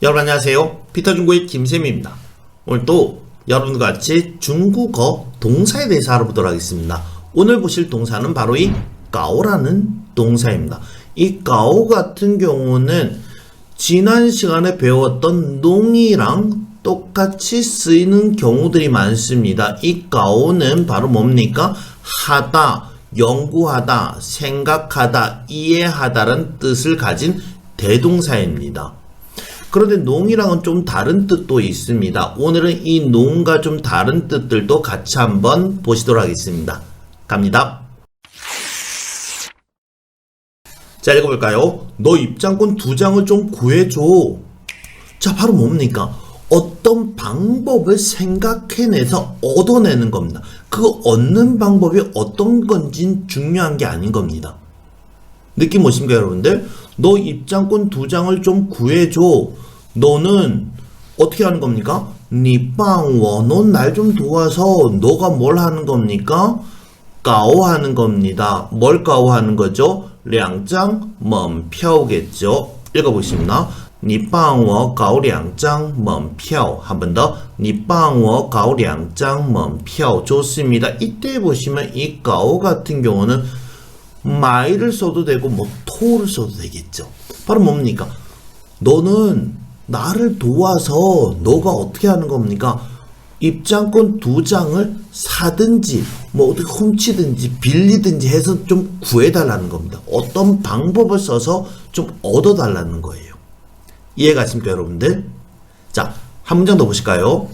여러분 안녕하세요. 피터중국의 김쌤입니다. 오늘 또 여러분과 같이 중국어 동사에 대해서 알아보도록 하겠습니다. 오늘 보실 동사는 바로 이 가오라는 동사입니다. 이 가오 같은 경우는 지난 시간에 배웠던 농이랑 똑같이 쓰이는 경우들이 많습니다. 이 가오는 바로 뭡니까? 하다, 연구하다, 생각하다, 이해하다라는 뜻을 가진 대동사입니다. 그런데 농이랑은 좀 다른 뜻도 있습니다. 오늘은 이 농과 좀 다른 뜻들도 같이 한번 보시도록 하겠습니다. 갑니다. 자, 읽어볼까요? 너 입장권 2장을 좀 구해줘. 자, 바로 뭡니까? 어떤 방법을 생각해내서 얻어내는 겁니다. 그 얻는 방법이 어떤 건진 중요한 게 아닌 겁니다. 느낌 뭐십니까, 여러분들? 너 입장권 2장을 좀 구해줘. 너는 어떻게 하는 겁니까? 니빵워, 넌 날 좀 도와서. 너가 뭘 하는 겁니까? 가오하는 겁니다. 뭘 가오하는 거죠? 2장门票겠죠. 읽어보십니다. 니빵워 가오 2장门票. 한 번 더. 니빵워 가오 2장门票. 좋습니다. 이때 보시면 이 가오 같은 경우는 마이를 써도 되고 뭐 토를 써도 되겠죠. 바로 뭡니까? 너는 나를 도와서 너가 어떻게 하는 겁니까? 입장권 2장을 사든지 뭐 어떻게 훔치든지 빌리든지 해서 좀 구해달라는 겁니다. 어떤 방법을 써서 좀 얻어달라는 거예요. 이해가십니까, 여러분들? 자, 한 문장 더 보실까요?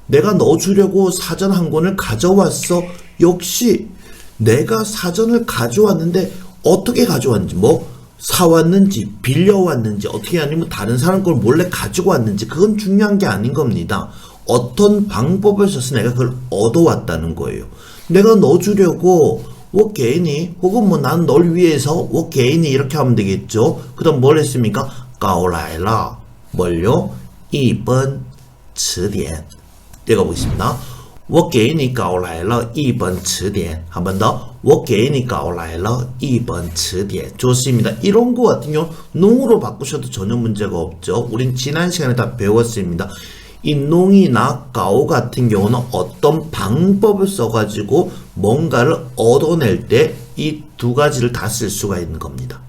내가 너 주려고 사전 한 권을 가져왔어. 역시 내가 사전을 가져왔는데 어떻게 가져왔는지, 뭐 사왔는지 빌려왔는지 어떻게, 아니면 다른 사람 걸 몰래 가지고 왔는지, 그건 중요한 게 아닌 겁니다. 어떤 방법을 써서 내가 그걸 얻어왔다는 거예요. 내가 너 주려고 我给你 혹은 뭐 난 널 위해서 我给你 이렇게 하면 되겠죠. 그 다음 뭘 했습니까? 搞来了 뭘요? 一本词典. 읽어보겠습니다. 我给你搞来了一本词典. 한 번 더. 我给你搞来了一本词典. 좋습니다. 이런 거 같은 경우 농으로 바꾸셔도 전혀 문제가 없죠. 우린 지난 시간에 다 배웠습니다. 이 농이나 가오 같은 경우는 어떤 방법을 써가지고 뭔가를 얻어낼 때 이 두 가지를 다 쓸 수가 있는 겁니다.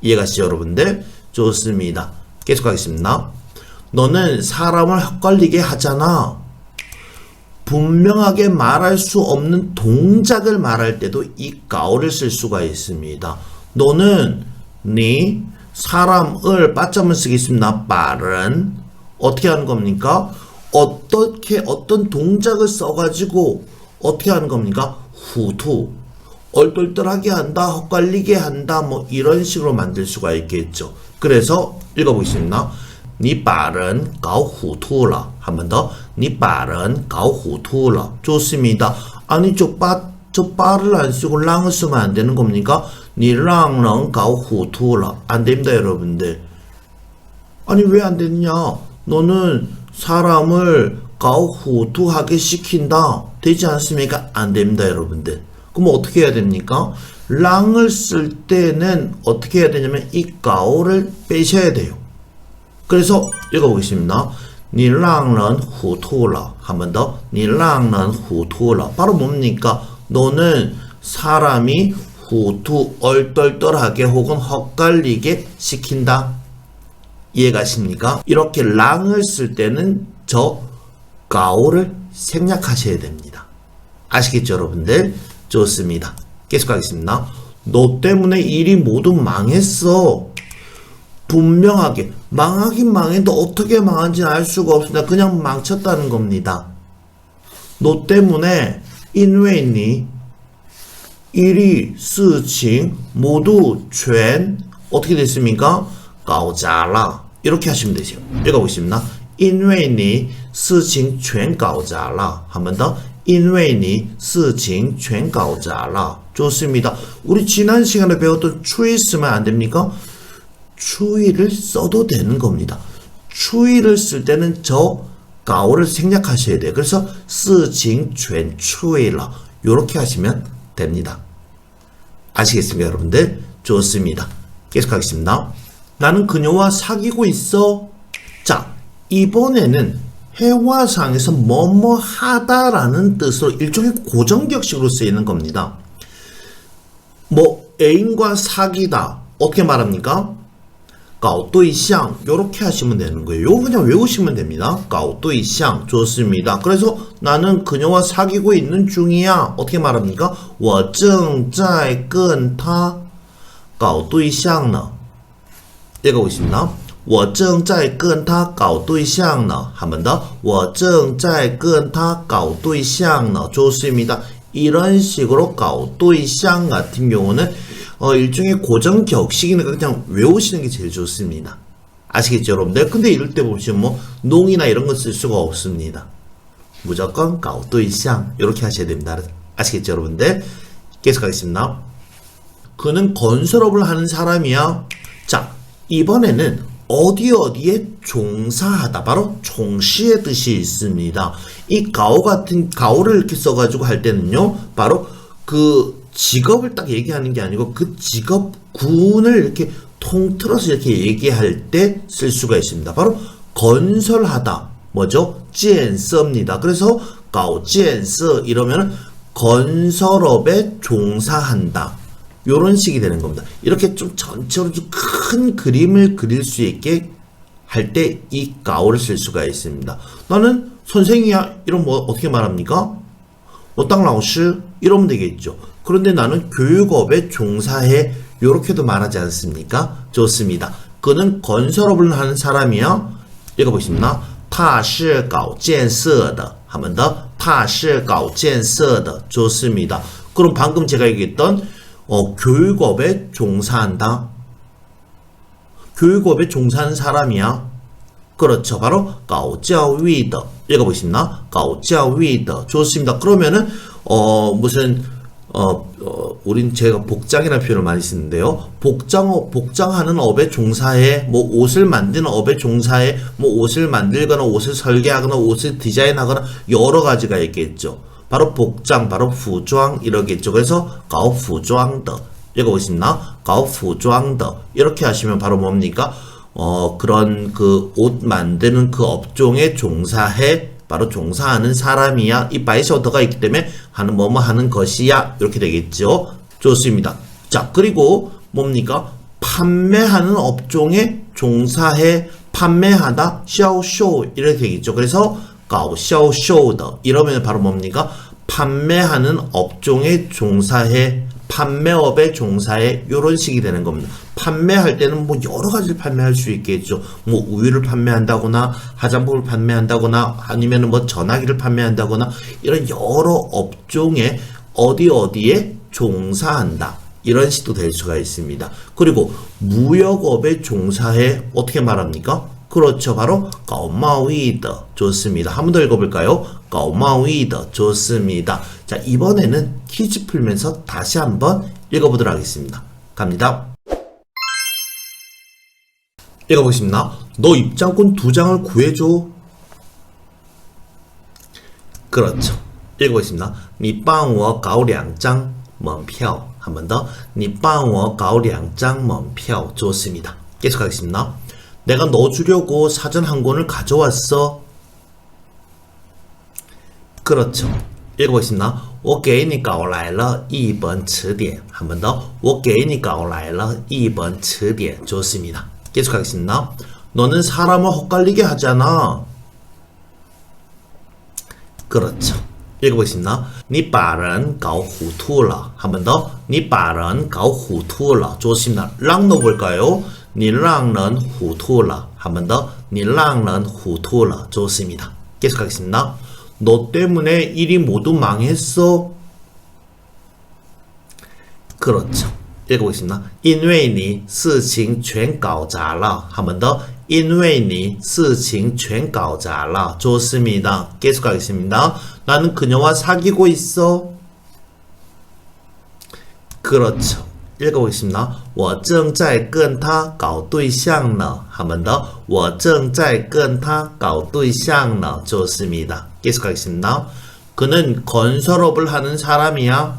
이해가시죠, 여러분들? 좋습니다. 계속하겠습니다. 너는 사람을 헷갈리게 하잖아. 분명하게 말할 수 없는 동작을 말할 때도 이 가오를 쓸 수가 있습니다. 너는 니 사람을 빠점을 쓰겠습니다. 빠른 어떻게 하는 겁니까? 어떻게 어떤 동작을 써가지고 어떻게 하는 겁니까? 후투 얼떨떨하게 한다, 헛갈리게 한다, 뭐 이런 식으로 만들 수가 있겠죠. 그래서 읽어보겠습니다. 你把人搞糊涂了. 한 번 더. 你把人搞糊涂了. 좋습니다. 아니 저 빠를 안 쓰고 랑을 쓰면 안 되는 겁니까? 你让人搞糊涂了. 안 됩니다, 여러분들. 아니 왜 안 되느냐? 너는 사람을 가오후투하게 시킨다. 되지 않습니까? 안 됩니다, 여러분들. 그럼 어떻게 해야 됩니까? 랑을 쓸 때는 어떻게 해야 되냐면 이 가오를 빼셔야 돼요. 그래서 읽어보겠습니다. 你让人糊涂了. 한 번 더. 你让人糊涂了. 바로 뭡니까? 너는 사람이 후투 얼떨떨하게 혹은 헛갈리게 시킨다. 이해가십니까? 이렇게 랑을 쓸 때는 저 가오를 생략하셔야 됩니다. 아시겠죠, 여러분들? 좋습니다. 계속하겠습니다. 너 때문에 일이 모두 망했어. 분명하게 망하긴 망했는데 어떻게 망한지는 알 수가 없습니다. 그냥 망쳤다는 겁니다. 너 때문에 因为你 일이 事情 모두 全 어떻게 됐습니까? 搞砸了 이렇게 하시면 되죠. 읽어보겠습니다. 因为你事情全搞砸了. 한 번 더. 因为你事情全搞砸了. 좋습니다. 우리 지난 시간에 배웠던 추위 쓰면 안 됩니까? 추위를 써도 되는 겁니다. 추위를 쓸 때는 저 가오를 생략하셔야 돼요. 그래서 事情全추위了 이렇게 하시면 됩니다. 아시겠습니까, 여러분들? 좋습니다. 계속하겠습니다. 나는 그녀와 사귀고 있어. 자, 이번에는 회화상에서 뭐뭐 하다라는 뜻으로 일종의 고정격식으로 쓰이는 겁니다. 뭐 애인과 사귀다 어떻게 말합니까? 搞对象 요렇게 하시면 되는 거예요. 요거 그냥 외우시면 됩니다. 搞对象 좋습니다. 그래서 나는 그녀와 사귀고 있는 중이야. 어떻게 말합니까? 我正在跟她搞对象呢. 읽어보겠습니다. 我正在跟她搞对象呢. 한 번 더. 我正在跟她搞对象呢. 좋습니다. 이런 식으로 搞对象 같은 경우는 일종의 고정 격식이니까 그냥 외우시는 게 제일 좋습니다. 아시겠죠, 여러분들? 근데 이럴 때 보시면 뭐 농이나 이런 거 쓸 수가 없습니다. 무조건 搞对象 이렇게 하셔야 됩니다. 아시겠죠, 여러분들? 계속하겠습니다. 그는 건설업을 하는 사람이야. 자, 이번에는 어디에 종사하다. 바로 종시의 뜻이 있습니다. 이 가오 같은 가오를 이렇게 써가지고 할 때는요, 바로 그 직업을 딱 얘기하는 게 아니고 그 직업군을 이렇게 통틀어서 이렇게 얘기할 때 쓸 수가 있습니다. 바로 건설하다. 뭐죠? 建设입니다. 그래서 가오 建设 이러면 건설업에 종사한다. 요런 식이 되는 겁니다. 이렇게 좀 전체로 좀 큰 그림을 그릴 수 있게 할 때 이 가오를 쓸 수가 있습니다. 나는 선생이야. 이러면 뭐 어떻게 말합니까? 我当老师 이러면 되겠죠. 그런데 나는 교육업에 종사해. 요렇게도 말하지 않습니까? 좋습니다. 그는 건설업을 하는 사람이야. 읽어보겠습니다. 他是搞建设的. 한 번 더. 他是搞建设的. 좋습니다. 그럼 방금 제가 얘기했던 교육업에 종사한다. 교육업에 종사하는 사람이야. 그렇죠. 바로 搞教育的. 읽어보겠습니다. 搞教育的. 좋습니다. 그러면은 무슨 우린 제가 복장이라는 표현을 많이 쓰는데요. 복장하는 업에 종사해, 뭐 옷을 만드는 업에 종사해, 뭐 옷을 만들거나 옷을 설계하거나 옷을 디자인하거나 여러 가지가 있겠죠. 바로 복장, 바로服装 이러겠죠. 그래서 搞服装的 읽어보겠습니다. 搞服装的 이렇게 하시면 바로 뭡니까? 그런 그 옷 만드는 그 업종에 종사해. 바로 종사하는 사람이야. 이 바이셔더가 있기 때문에 하는 뭐뭐 하는 것이야. 이렇게 되겠죠. 좋습니다. 자, 그리고 뭡니까? 판매하는 업종에 종사해. 판매하다. 销售 이렇게 되겠죠. 그래서 搞销售的 이러면 바로 뭡니까? 판매하는 업종에 종사해. 판매업에 종사해. 요런 식이 되는 겁니다. 판매할 때는 뭐 여러 가지를 판매할 수 있겠죠. 뭐 우유를 판매한다거나 화장품을 판매한다거나 아니면 뭐 전화기를 판매한다거나 이런 여러 업종에 어디에 종사한다. 이런 식도 될 수가 있습니다. 그리고 무역업에 종사해. 어떻게 말합니까? 그렇죠. 바로 搞贸易的. 좋습니다. 한 번 더 읽어볼까요? 搞贸易的. 좋습니다. 자, 이번에는 퀴즈 풀면서 다시 한번 읽어보도록 하겠습니다. 갑니다. 읽어보겠습니다. 너 입장권 2장을 구해줘. 그렇죠. 읽어보겠습니다. 你帮我搞2张门票. 한 번 더. 你帮我搞2张门票. 좋습니다. 계속하겠습니다. 내가 너 주려고 사전 한 권을 가져왔어. 그렇죠. 읽어보겠습니다. 我给你搞来了一本词典. 한 번 더. 我给你搞来了一本词典. 좋습니다. 계속하겠습니다. 너는 사람을 헛갈리게 하잖아. 그렇죠. 읽어보겠습니다. 你把人搞糊涂了. 한 번 더. 你把人搞糊涂了. 좋습니다. 랑 넣어볼까요? 你让人糊涂了. 한 번 더. 你让人糊涂了. 좋습니다. 계속하겠습니다. 너 때문에 일이 모두 망했어. 그렇죠. 읽어보겠습니다. 因为你事情全搞砸了. 한 번 더. 因为你事情全搞砸了. 좋습니다. 계속하겠습니다. 나는 그녀와 사귀고 있어. 그렇죠. 읽어보겠습니다. 我正在跟她搞对象呢. 한 번 더. 我正在跟她搞对象呢. 좋습니다. 계속하겠습니다. 그는 건설업을 하는 사람이야.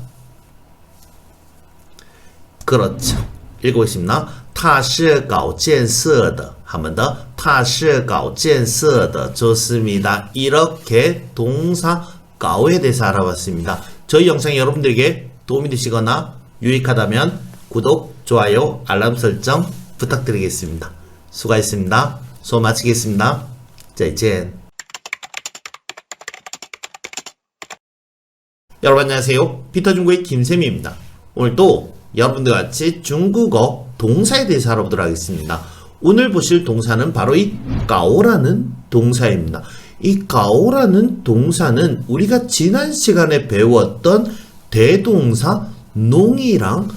그렇죠. 읽어보겠습니다. 他是搞建设的 한 번 더. 他是搞建设的 좋습니다. 이렇게 동사 가오에 대해서 알아봤습니다. 저희 영상이 여러분들에게 도움이 되시거나 유익하다면 구독, 좋아요, 알람 설정 부탁드리겠습니다. 수고하셨습니다. 수업 마치겠습니다. 再见. 여러분 안녕하세요. 피터중국의 김쌤입니다. 오늘도 여러분들 같이 중국어 동사에 대해서 알아보도록 하겠습니다. 오늘 보실 동사는 바로 이 가오라는 동사입니다. 이 가오라는 동사는 우리가 지난 시간에 배웠던 대동사 농이랑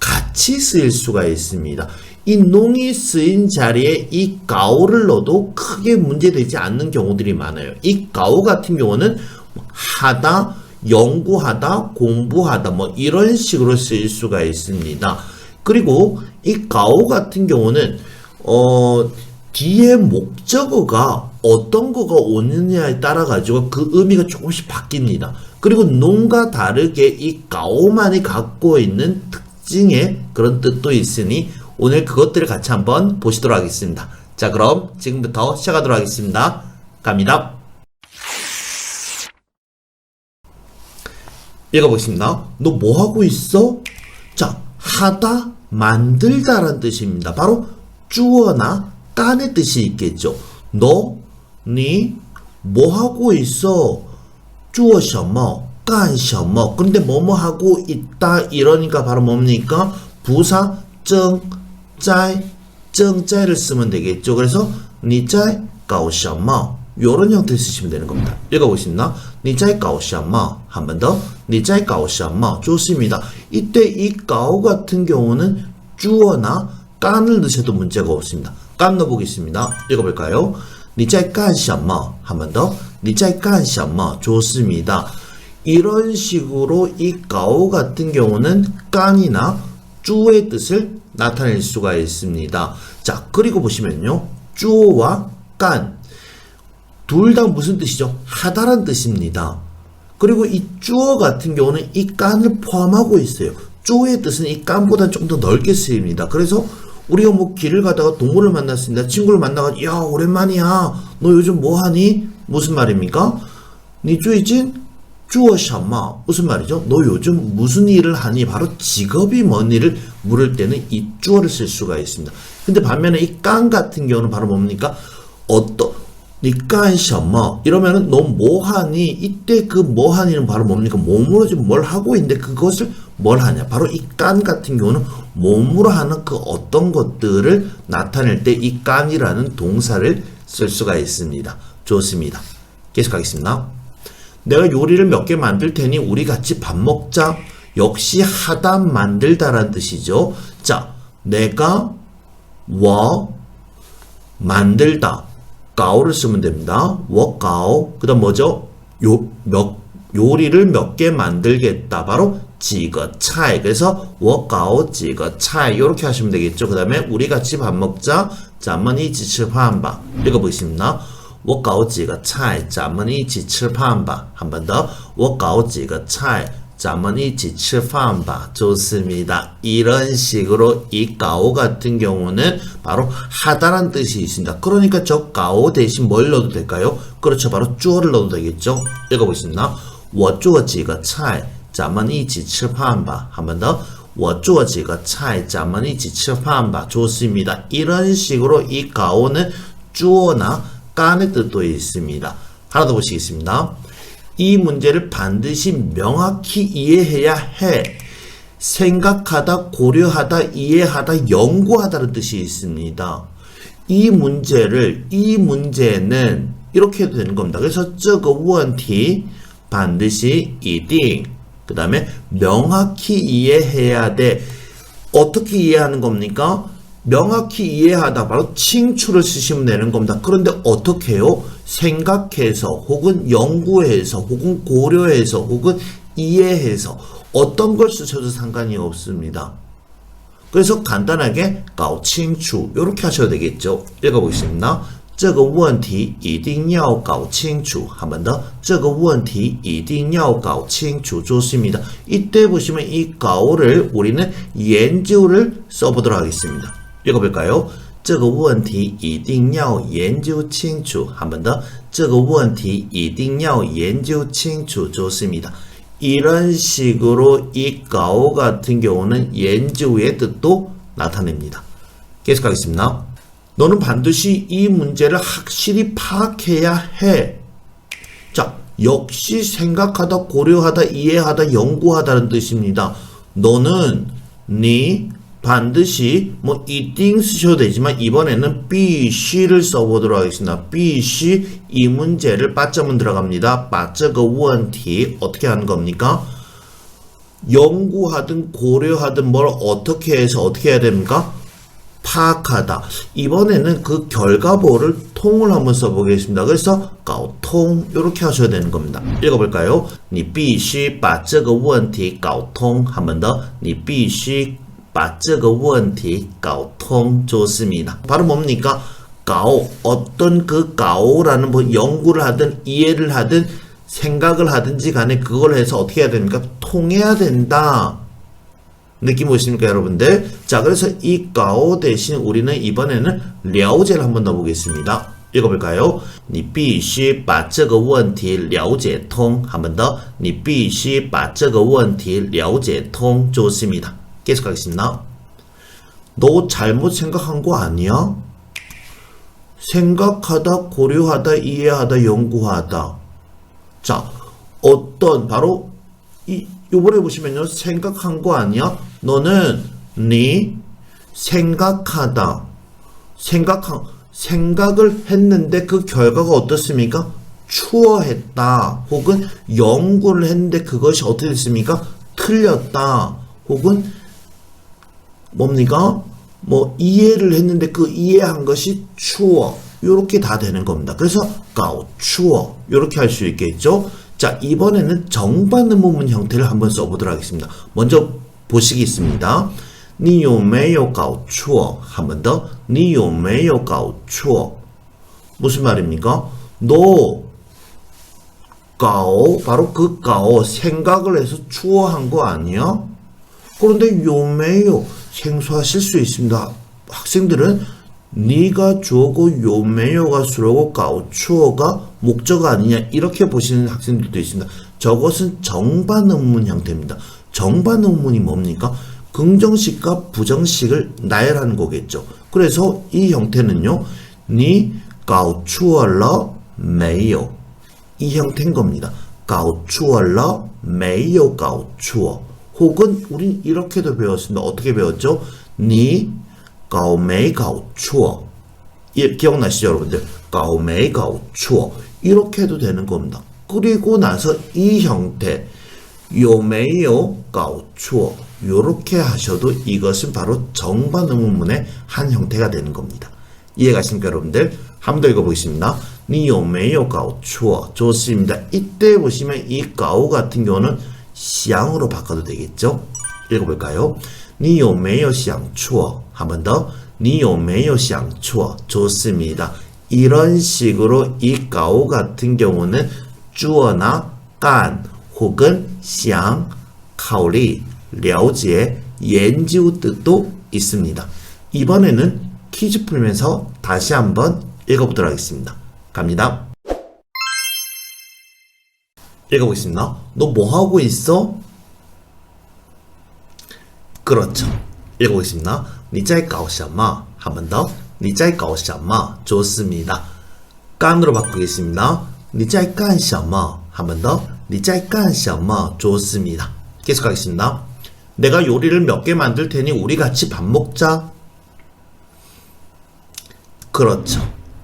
같이 쓰일 수가 있습니다. 이 농이 쓰인 자리에 이 가오를 넣어도 크게 문제되지 않는 경우들이 많아요. 이 가오 같은 경우는 하다, 연구하다, 공부하다 뭐 이런 식으로 쓰일 수가 있습니다. 그리고 이 가오 같은 경우는 뒤에 목적어가 어떤 거가 오느냐에 따라 가지고 그 의미가 조금씩 바뀝니다. 그리고 농과 다르게 이 가오만이 갖고 있는 특징의 그런 뜻도 있으니 오늘 그것들을 같이 한번 보시도록 하겠습니다. 자, 그럼 지금부터 시작하도록 하겠습니다. 갑니다. 읽어보겠습니다. 너 뭐하고 있어? 자, 하다, 만들다란 뜻입니다. 바로 주어나 깐의 뜻이 있겠죠. 너, 니, 뭐하고 있어? 주어 什么, 깐 什么. 근데 뭐뭐 하고 있다 이러니까 바로 뭡니까? 부사, 정, 짤, 정짤을 쓰면 되겠죠. 그래서 니 짤, 搞什么? 요런 형태를 쓰시면 되는 겁니다. 읽어보겠습니다. 你在搞什么? 한 번 더. 你在搞什么? 좋습니다. 이때 이 가오 같은 경우는 주어나 깐을 넣으셔도 문제가 없습니다. 깐 넣어보겠습니다. 읽어볼까요? 你在干什么? 한 번 더. 你在干什么? 좋습니다. 이런 식으로 이 가오 같은 경우는 깐이나 주어의 뜻을 나타낼 수가 있습니다. 자, 그리고 보시면요. 주어와 깐. 둘 다 무슨 뜻이죠? 하다란 뜻입니다. 그리고 이 주어 같은 경우는 이 깐을 포함하고 있어요. 주어의 뜻은 이 깐보다 좀 더 넓게 쓰입니다. 그래서 우리가 뭐 길을 가다가 동물을 만났습니다. 친구를 만나가 야 오랜만이야. 너 요즘 뭐하니? 무슨 말입니까? 你最近做什么? 무슨 말이죠? 너 요즘 무슨 일을 하니? 바로 직업이 뭔 일을 물을 때는 이 주어를 쓸 수가 있습니다. 근데 반면에 이 깐 같은 경우는 바로 뭡니까? 니干什么? 이러면은 너 뭐하니? 이때 그 뭐하니는 바로 뭡니까? 몸으로 지금 뭘 하고 있는데 그것을 뭘 하냐? 바로 이 깐 같은 경우는 몸으로 하는 그 어떤 것들을 나타낼 때 이 깐이라는 동사를 쓸 수가 있습니다. 좋습니다. 계속하겠습니다. 내가 요리를 몇 개 만들 테니 우리 같이 밥 먹자. 역시 하다 만들다란 뜻이죠. 자, 내가 만들다. 가오를 쓰면 됩니다. 我搞. 그 다음 뭐죠? 요리를 몇 개 만들겠다. 바로 几个菜. 그래서 我搞几个菜. 이렇게 하시면 되겠죠. 그 다음에 우리 같이 밥 먹자. 咱们一起吃饭吧. 읽어보겠습니다. 我搞几个菜. 咱们一起吃饭吧. 한 번 더. 我搞几个菜. 咱们一起吃饭吧. 좋습니다. 이런 식으로 이 가오 같은 경우는 바로 하다란 뜻이 있습니다. 그러니까 저 가오 대신 뭘 넣어도 될까요? 그렇죠. 바로 주어를 넣어도 되겠죠. 읽어보겠습니다. 我做几个菜咱们一起吃饭吧. 한 번 더. 我做几个菜咱们一起吃饭吧. 좋습니다. 이런 식으로 이 가오는 주어나 깐의 뜻도 있습니다. 하나 더 보시겠습니다. 이 문제를 반드시 명확히 이해해야 해. 생각하다, 고려하다, 이해하다, 연구하다는 뜻이 있습니다. 이 문제는 이렇게 해도 되는 겁니다. 그래서 这个问题 반드시 一定 그 다음에 명확히 이해해야 돼. 어떻게 이해하는 겁니까? 명확히 이해하다 바로 칭추를 쓰시면 되는 겁니다. 그런데 어떻게 해요? 생각해서 혹은 연구해서 혹은 고려해서 혹은 이해해서 어떤 걸 쓰셔도 상관이 없습니다. 그래서 간단하게 搞清楚 이렇게 하셔도 되겠죠. 읽어보겠습니다. 这个问题一定要搞清楚. 한 번 더. 这个问题一定要搞清楚. 좋습니다. 이때 보시면 이 가오를 우리는 연주를 써보도록 하겠습니다. 읽어볼까요? 这个问题一定要研究清楚. 한 번 더. 这个问题一定要研究清楚. 좋습니다. 이런 식으로 이 가오 같은 경우는 연주의 뜻도 나타냅니다. 계속하겠습니다. 너는 반드시 이 문제를 확실히 파악해야 해. 자, 역시 생각하다, 고려하다, 이해하다, 연구하다는 뜻입니다. 너는 반드시 이띵 쓰셔도 되지만 이번에는 必须를 써보도록 하겠습니다. 必须이 문제를 빠점은 들어갑니다. 把这个问题 어떻게 하는 겁니까? 연구하든 고려하든 뭘 어떻게 해서 어떻게 해야 됩니까? 파악하다. 이번에는 그 결과보를 통을 한번 써보겠습니다. 그래서 搞通 이렇게 하셔야 되는 겁니다. 읽어볼까요? 你必须把这个问题搞通. 한 번 더. 你必须把这个问题搞通. 좋습니다. 바로 뭡니까? 가오. 어떤 그 가오라는 연구를 하든 이해를 하든 생각을 하든지 간에 그걸 해서 어떻게 해야 됩니까? 통해야 된다. 느낌 오십니까, 여러분들? 자, 그래서 이 가오 대신 우리는 이번에는 了解를 한번 넣어보겠습니다. 읽어볼까요? 你必须把这个问题了解通. 한 번 더. 你必须把这个问题了解通. 좋습니다. 계속하겠습니다. 너 잘못 생각한 거 아니야? 생각하다, 고려하다, 이해하다, 연구하다. 자, 어떤 바로 요번에 보시면요. 생각한 거 아니야? 너는 생각하다. 생각을 했는데 그 결과가 어떻습니까? 추워했다. 혹은 연구를 했는데 그것이 어떻게 됐습니까? 틀렸다. 혹은 뭡니까? 이해를 했는데 그 이해한 것이 추워. 요렇게 다 되는 겁니다. 그래서 가오 추워. 요렇게 할 수 있겠죠? 자, 이번에는 정반의문문 형태를 한번 써보도록 하겠습니다. 먼저 보시겠습니다. 你有没有搞错? 한 번 더. 你有没有搞错? 무슨 말입니까? 너 가오, 바로 그 가오 생각을 해서 추워한 거 아니야? 그런데 요매요 생소하실 수 있습니다. 학생들은 네가 주어고 요매요가 수로고 가오추어가 목적 아니냐 이렇게 보시는 학생들도 있습니다. 저것은 정반응문 형태입니다. 정반응문이 뭡니까? 긍정식과 부정식을 나열하는 거겠죠. 그래서 이 형태는요. 你搞错了没有 이 형태인 겁니다. 搞错了没有搞错 혹은 우린 이렇게도 배웠습니다. 어떻게 배웠죠? 你搞没搞错 기억나시죠 여러분들? 搞没搞错 이렇게 해도 되는 겁니다. 그리고 나서 이 형태 有没有搞错 요렇게 하셔도 이것은 바로 정반응문문의 한 형태가 되는 겁니다. 이해가십니까 여러분들? 한 번 더 읽어보겠습니다. 你有没有搞错 좋습니다. 이때 보시면 이 가오 같은 경우는 想으로 바꿔도 되겠죠? 읽어볼까요? 你有没有想错 한 번 더. 你有没有想错 좋습니다. 이런 식으로 이 가오 같은 경우는 주어나 간 혹은 想, 考虑, 了解, 研究 뜻도 있습니다. 이번에는 퀴즈 풀면서 다시 한번 읽어보도록 하겠습니다. 갑니다. 읽어보겠습니다. 너 뭐하고 있어? 그렇죠. 읽어보겠습니다. 你在搞什么? 한 번 더. 你在搞什么? 좋습니다. 깐으로 바꾸겠습니다. 你在干什么? 한 번 더. 你在干什么? 좋습니다. 계속하겠습니다. 내가 요리를 몇 개 만들 테니 우리 같이 밥 먹자. 그렇죠.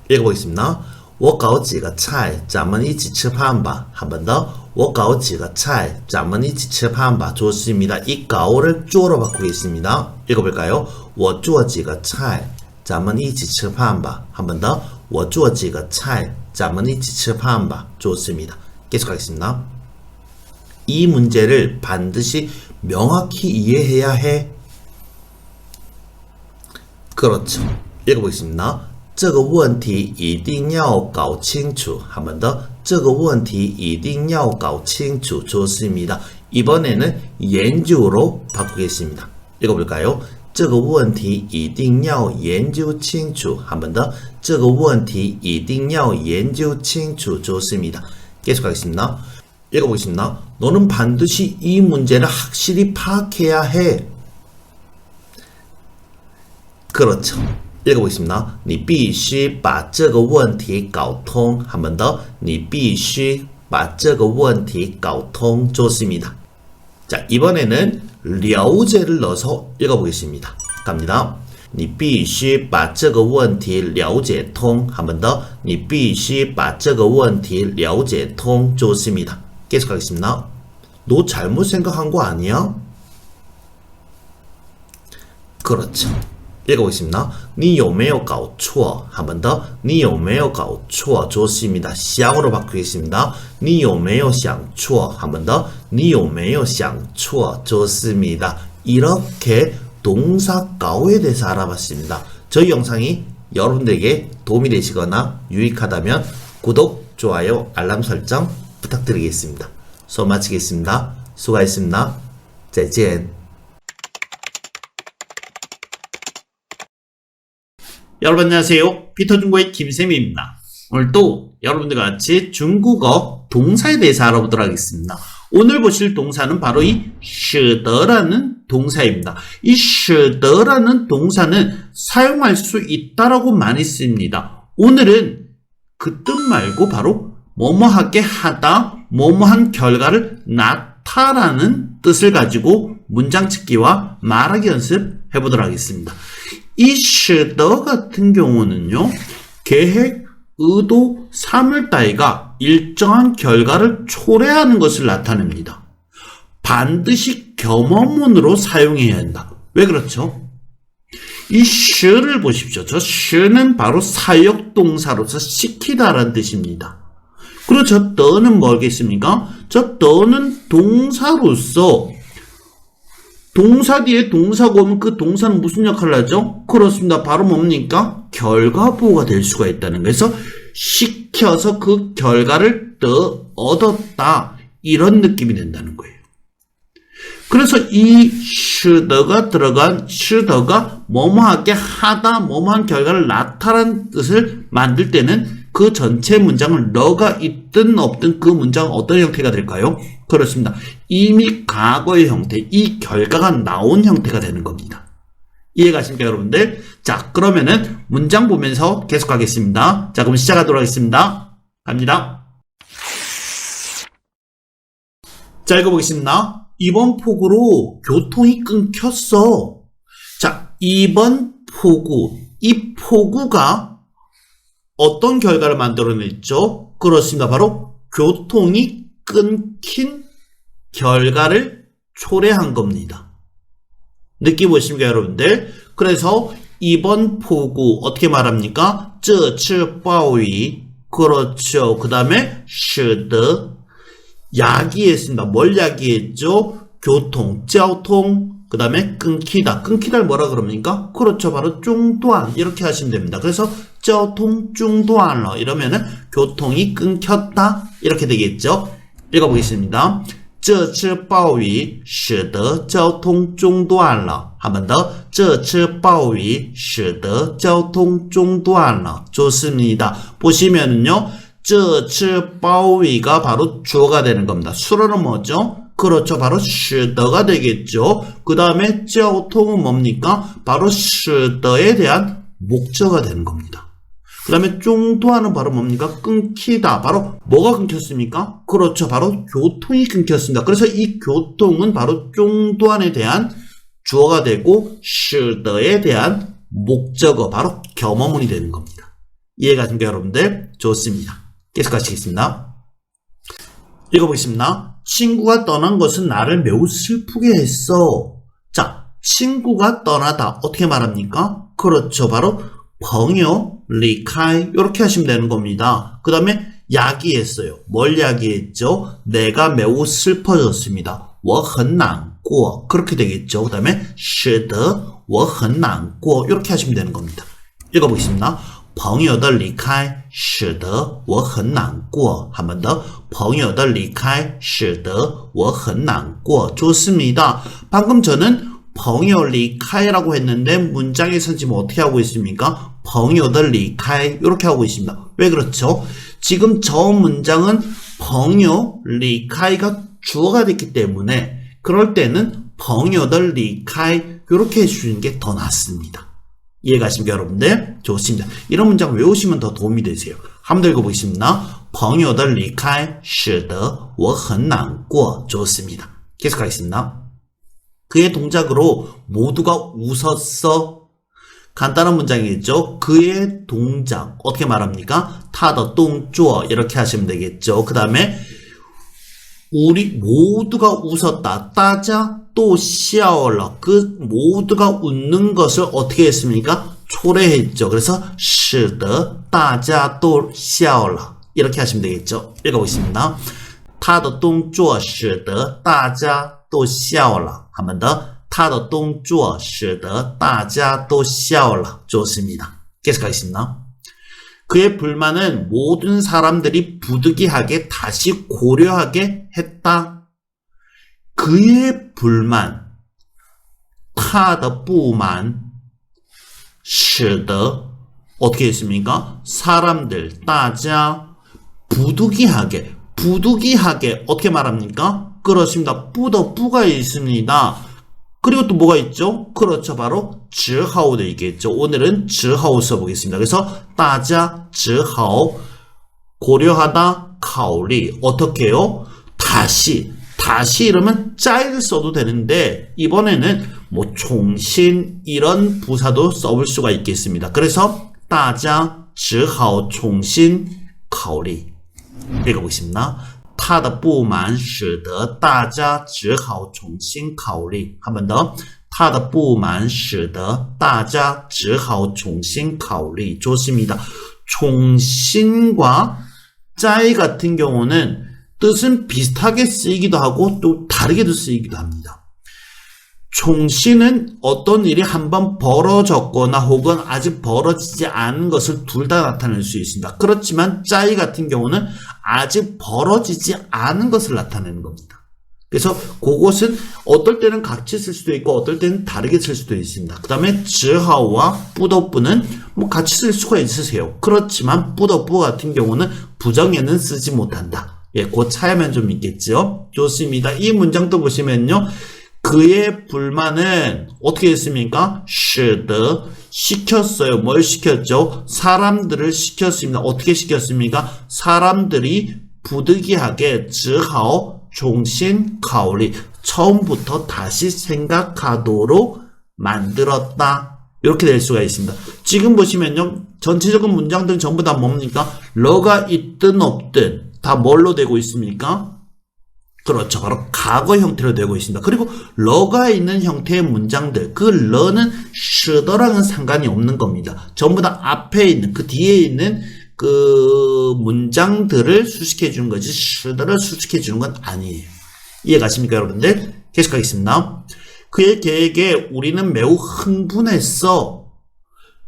읽어보겠습니다. 我搞几个菜咱们一起吃饭吧 한 번 더. 我搞几个菜咱们一起吃饭吧 좋습니다. 이 가오를 주어로 바꾸겠습니다. 읽어볼까요? 我做几个菜咱们一起吃饭吧 한 번 더. 我做几个菜咱们一起吃饭吧 좋습니다. 계속하겠습니다. 이 문제를 반드시 명확히 이해해야 해. 그렇죠. 읽어보겠습니다. 这个问题一定要搞清楚 한 번 더. 这个问题一定要搞清楚 좋습니다. 이번에는 연주로 바꾸겠습니다. 읽어볼까요? 这个问题一定要研究清楚. 한 번 더. 这个问题一定要研究清楚. 좋습니다. 계속하겠습니다. 읽어보겠습니다. 너는 반드시 이 문제를 확실히 파악해야 해. 그렇죠. 읽어보겠습니다. 你必须把这个问题搞通. 한 번 더. 你必须把这个问题搞通. 좋습니다. 자, 이번에는 了解를 넣어서 읽어보겠습니다. 갑니다. 你必须把这个问题了解通. 한 번 더. 你必须把这个问题了解通. 좋습니다. 계속하겠습니다. 너 잘못 생각한 거 아니야? 그렇죠. 읽어보겠습니다. 你有没有搞错? 한 번 더. 你有没有搞错? 좋습니다. 시향으로 바꾸겠습니다. 你有没有想错? 한 번 더. 你有没有想错? 좋습니다. 이렇게 동사 가오에 대해서 알아봤습니다. 저희 영상이 여러분들에게 도움이 되시거나 유익하다면 구독, 좋아요, 알람 설정 부탁드리겠습니다. 수업 마치겠습니다. 수고하셨습니다. 再见. 여러분 안녕하세요. 피터중국어의 김쌤입니다. 오늘도 여러분들과 같이 중국어 동사에 대해서 알아보도록 하겠습니다. 오늘 보실 동사는 바로 이 使得라는 동사입니다. 이 使得라는 동사는 사용할 수 있다라고 많이 씁니다. 오늘은 그 뜻 말고 바로 뭐뭐하게 하다, 뭐뭐한 결과를 나타라는 뜻을 가지고 문장 짓기와 말하기 연습 해보도록 하겠습니다. 이 使得 같은 경우는요, 계획, 의도, 사물 따위가 일정한 결과를 초래하는 것을 나타냅니다. 반드시 겸업문으로 사용해야 한다. 왜 그렇죠? 이 使를 보십시오. 저 使는 바로 사역동사로서 시키다라는 뜻입니다. 그리고 저 더는 뭐겠습니까? 저 더는 동사로서 동사 뒤에 동사가 오면 그 동사는 무슨 역할을 하죠? 그렇습니다. 바로 뭡니까? 결과보호가 될 수가 있다는 거예요. 그래서 시켜서 그 결과를 더 얻었다. 이런 느낌이 된다는 거예요. 그래서 이 使得가 들어간 使得가 뭐뭐하게 하다, 뭐뭐한 결과를 나타낸 뜻을 만들 때는 그 전체 문장을 너가 있든 없든 그 문장은 어떤 형태가 될까요? 그렇습니다. 이미 과거의 형태, 이 결과가 나온 형태가 되는 겁니다. 이해가십니까, 여러분들? 자, 그러면은 문장 보면서 계속하겠습니다. 자, 그럼 시작하도록 하겠습니다. 갑니다. 자, 읽어보겠습니다. 이번 폭우로 교통이 끊겼어. 자, 이번 폭우, 이 폭우가 어떤 결과를 만들어냈죠? 그렇습니다. 바로 교통이 끊긴 결과를 초래한 겁니다. 느끼 보십니까, 여러분들? 그래서 이번 폭우 어떻게 말합니까? 这次暴雨 그렇죠. 그 다음에 使得 야기했습니다. 뭘 야기했죠? 교통, 交通 그 다음에 끊기다. 끊기다를 뭐라 그럽니까? 그렇죠. 바로 중단 이렇게 하시면 됩니다. 그래서 交通中断了 이러면은 교통이 끊겼다 이렇게 되겠죠. 읽어보겠습니다. 这次暴雨使得交通中断了. 한 번 더. 这次暴雨使得交通中断了. 좋습니다. 보시면은요. 这次暴雨가 바로 주어가 되는 겁니다. 수로는 뭐죠? 그렇죠. 바로 使得가 되겠죠. 그 다음에 交通은 뭡니까? 바로 使得에 대한 목적어가 되는 겁니다. 그 다음에 중도하는 바로 뭡니까? 끊기다. 바로 뭐가 끊겼습니까? 그렇죠. 바로 교통이 끊겼습니다. 그래서 이 교통은 바로 중도안에 대한 주어가 되고 使得에 대한 목적어, 바로 겸어문이 되는 겁니다. 이해가십니까, 여러분들? 좋습니다. 계속 가시겠습니다. 읽어보겠습니다. 친구가 떠난 것은 나를 매우 슬프게 했어. 자, 친구가 떠나다. 어떻게 말합니까? 그렇죠. 바로 朋友离开 이렇게 하시면 되는 겁니다. 그 다음에 야기했어요. 뭘 야기했죠? 내가 매우 슬퍼졌습니다. 我很难过 그렇게 되겠죠. 그 다음에 使得我很难过 이렇게 하시면 되는 겁니다. 읽어보겠습니다. 朋友的离开使得我很难过 한 번 더. 朋友的离开使得我很难过 좋습니다. 방금 저는 朋友离开라고 했는데 문장에서 지금 어떻게 하고 있습니까? 朋友的离开 이렇게 하고 있습니다. 왜 그렇죠? 지금 저 문장은 朋友离开가 주어가 됐기 때문에 그럴 때는 朋友的离开 이렇게 해주시는 게 더 낫습니다. 이해가십니까 여러분들? 좋습니다. 이런 문장 외우시면 더 도움이 되세요. 한번 더 읽어보겠습니다. 朋友的离开使得我很难过 좋습니다. 계속하겠습니다. 그의 동작으로 모두가 웃었어. 간단한 문장이겠죠. 그의 동작 어떻게 말합니까? 他的动作 이렇게 하시면 되겠죠. 그 다음에 우리 모두가 웃었다. 大家都笑了. 그 모두가 웃는 것을 어떻게 했습니까? 초래했죠. 그래서 使得大家都笑了. 이렇게 하시면 되겠죠. 읽어보겠습니다. 他的动作使得大家都笑了. 한 번 더. 他的动作使得大家都笑了. 좋습니다. 계속하겠습니다. 그의 불만은 모든 사람들이 부득이하게 다시 고려하게 했다. 그의 불만, 他的不满使得 어떻게 했습니까? 사람들, 大家 부득이하게 어떻게 말합니까? 그렇습니다. 뿌가 있습니다. 그리고 또 뭐가 있죠? 그렇죠. 바로 只好도 있겠죠. 오늘은 只好 써보겠습니다. 그래서 大家只好 고려하다, 考虑 어떻게 해요? 다시 이러면 짜이를 써도 되는데 이번에는 뭐 총신 이런 부사도 써볼 수가 있겠습니다. 그래서 大家只好重新考虑 읽어보겠습니다. 他的不满使得大家只好重新考虑. 한 번 더. 他的不满使得大家只好重新考虑. 좋습니다. 종신과 짜이 같은 경우는 뜻은 비슷하게 쓰이기도 하고 또 다르게도 쓰이기도 합니다. 종신은 어떤 일이 한번 벌어졌거나 혹은 아직 벌어지지 않은 것을 둘 다 나타낼 수 있습니다. 그렇지만 짜이 같은 경우는 아직 벌어지지 않은 것을 나타내는 겁니다. 그래서 그것은 어떨 때는 같이 쓸 수도 있고 어떨 때는 다르게 쓸 수도 있습니다. 그 다음에 只好와 不得不는 뭐 같이 쓸 수가 있으세요. 그렇지만 不得不 같은 경우는 부정에는 쓰지 못한다. 예, 그 차이만 좀 있겠죠. 좋습니다. 이 문장도 보시면요. 그의 불만은 어떻게 했습니까? 使得 시켰어요. 뭘 시켰죠? 사람들을 시켰습니다. 어떻게 시켰습니까? 사람들이 부득이하게 只好重新考虑 처음부터 다시 생각하도록 만들었다. 이렇게 될 수가 있습니다. 지금 보시면요. 전체적인 문장들은 전부 다 뭡니까? 러가 있든 없든 다 뭘로 되고 있습니까? 그렇죠. 바로 과거 형태로 되고 있습니다. 그리고 러가 있는 형태의 문장들, 그 러는 使得랑은 상관이 없는 겁니다. 전부 다 앞에 있는, 그 뒤에 있는 그 문장들을 수식해 주는 거지 使得를 수식해 주는 건 아니에요. 이해가십니까 여러분들? 계속하겠습니다. 그의 계획에 우리는 매우 흥분했어.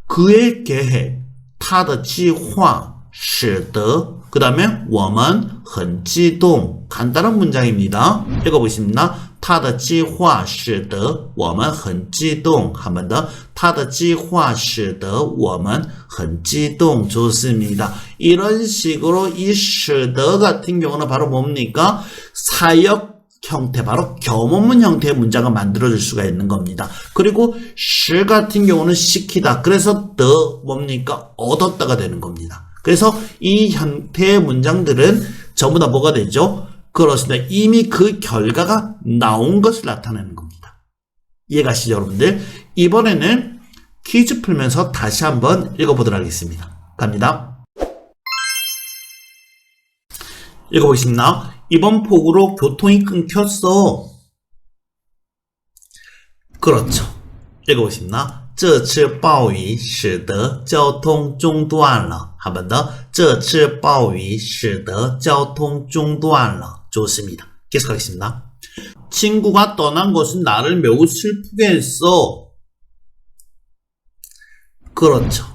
그의 계획, 他的计划使得그 다음에 我们很激动 간단한 문장입니다. 읽어보겠습니다. 他的计划使得我们很激动 한 번 더. 他的计划使得我们很激动 좋습니다. 이런 식으로 이 使得 같은 경우는 바로 뭡니까? 사역 형태, 바로 겸업문 형태의 문장을 만들어줄 수가 있는 겁니다. 그리고 使 같은 경우는 시키다. 그래서 the 뭡니까? 얻었다가 되는 겁니다. 그래서 이 형태의 문장들은 전부 다 뭐가 되죠? 그렇습니다. 이미 그 결과가 나온 것을 나타내는 겁니다. 이해가시죠, 여러분들? 이번에는 퀴즈 풀면서 다시 한번 읽어보도록 하겠습니다. 갑니다. 읽어보겠습니다. 이번 폭우로 교통이 끊겼어. 그렇죠. 읽어보겠습니다. 这次暴雨使得交通中断了. 한 번 더. 这次暴雨使得交通中断了. 좋습니다. 계속하겠습니다. 친구가 떠난 것은 나를 매우 슬프게 했어. 그렇죠.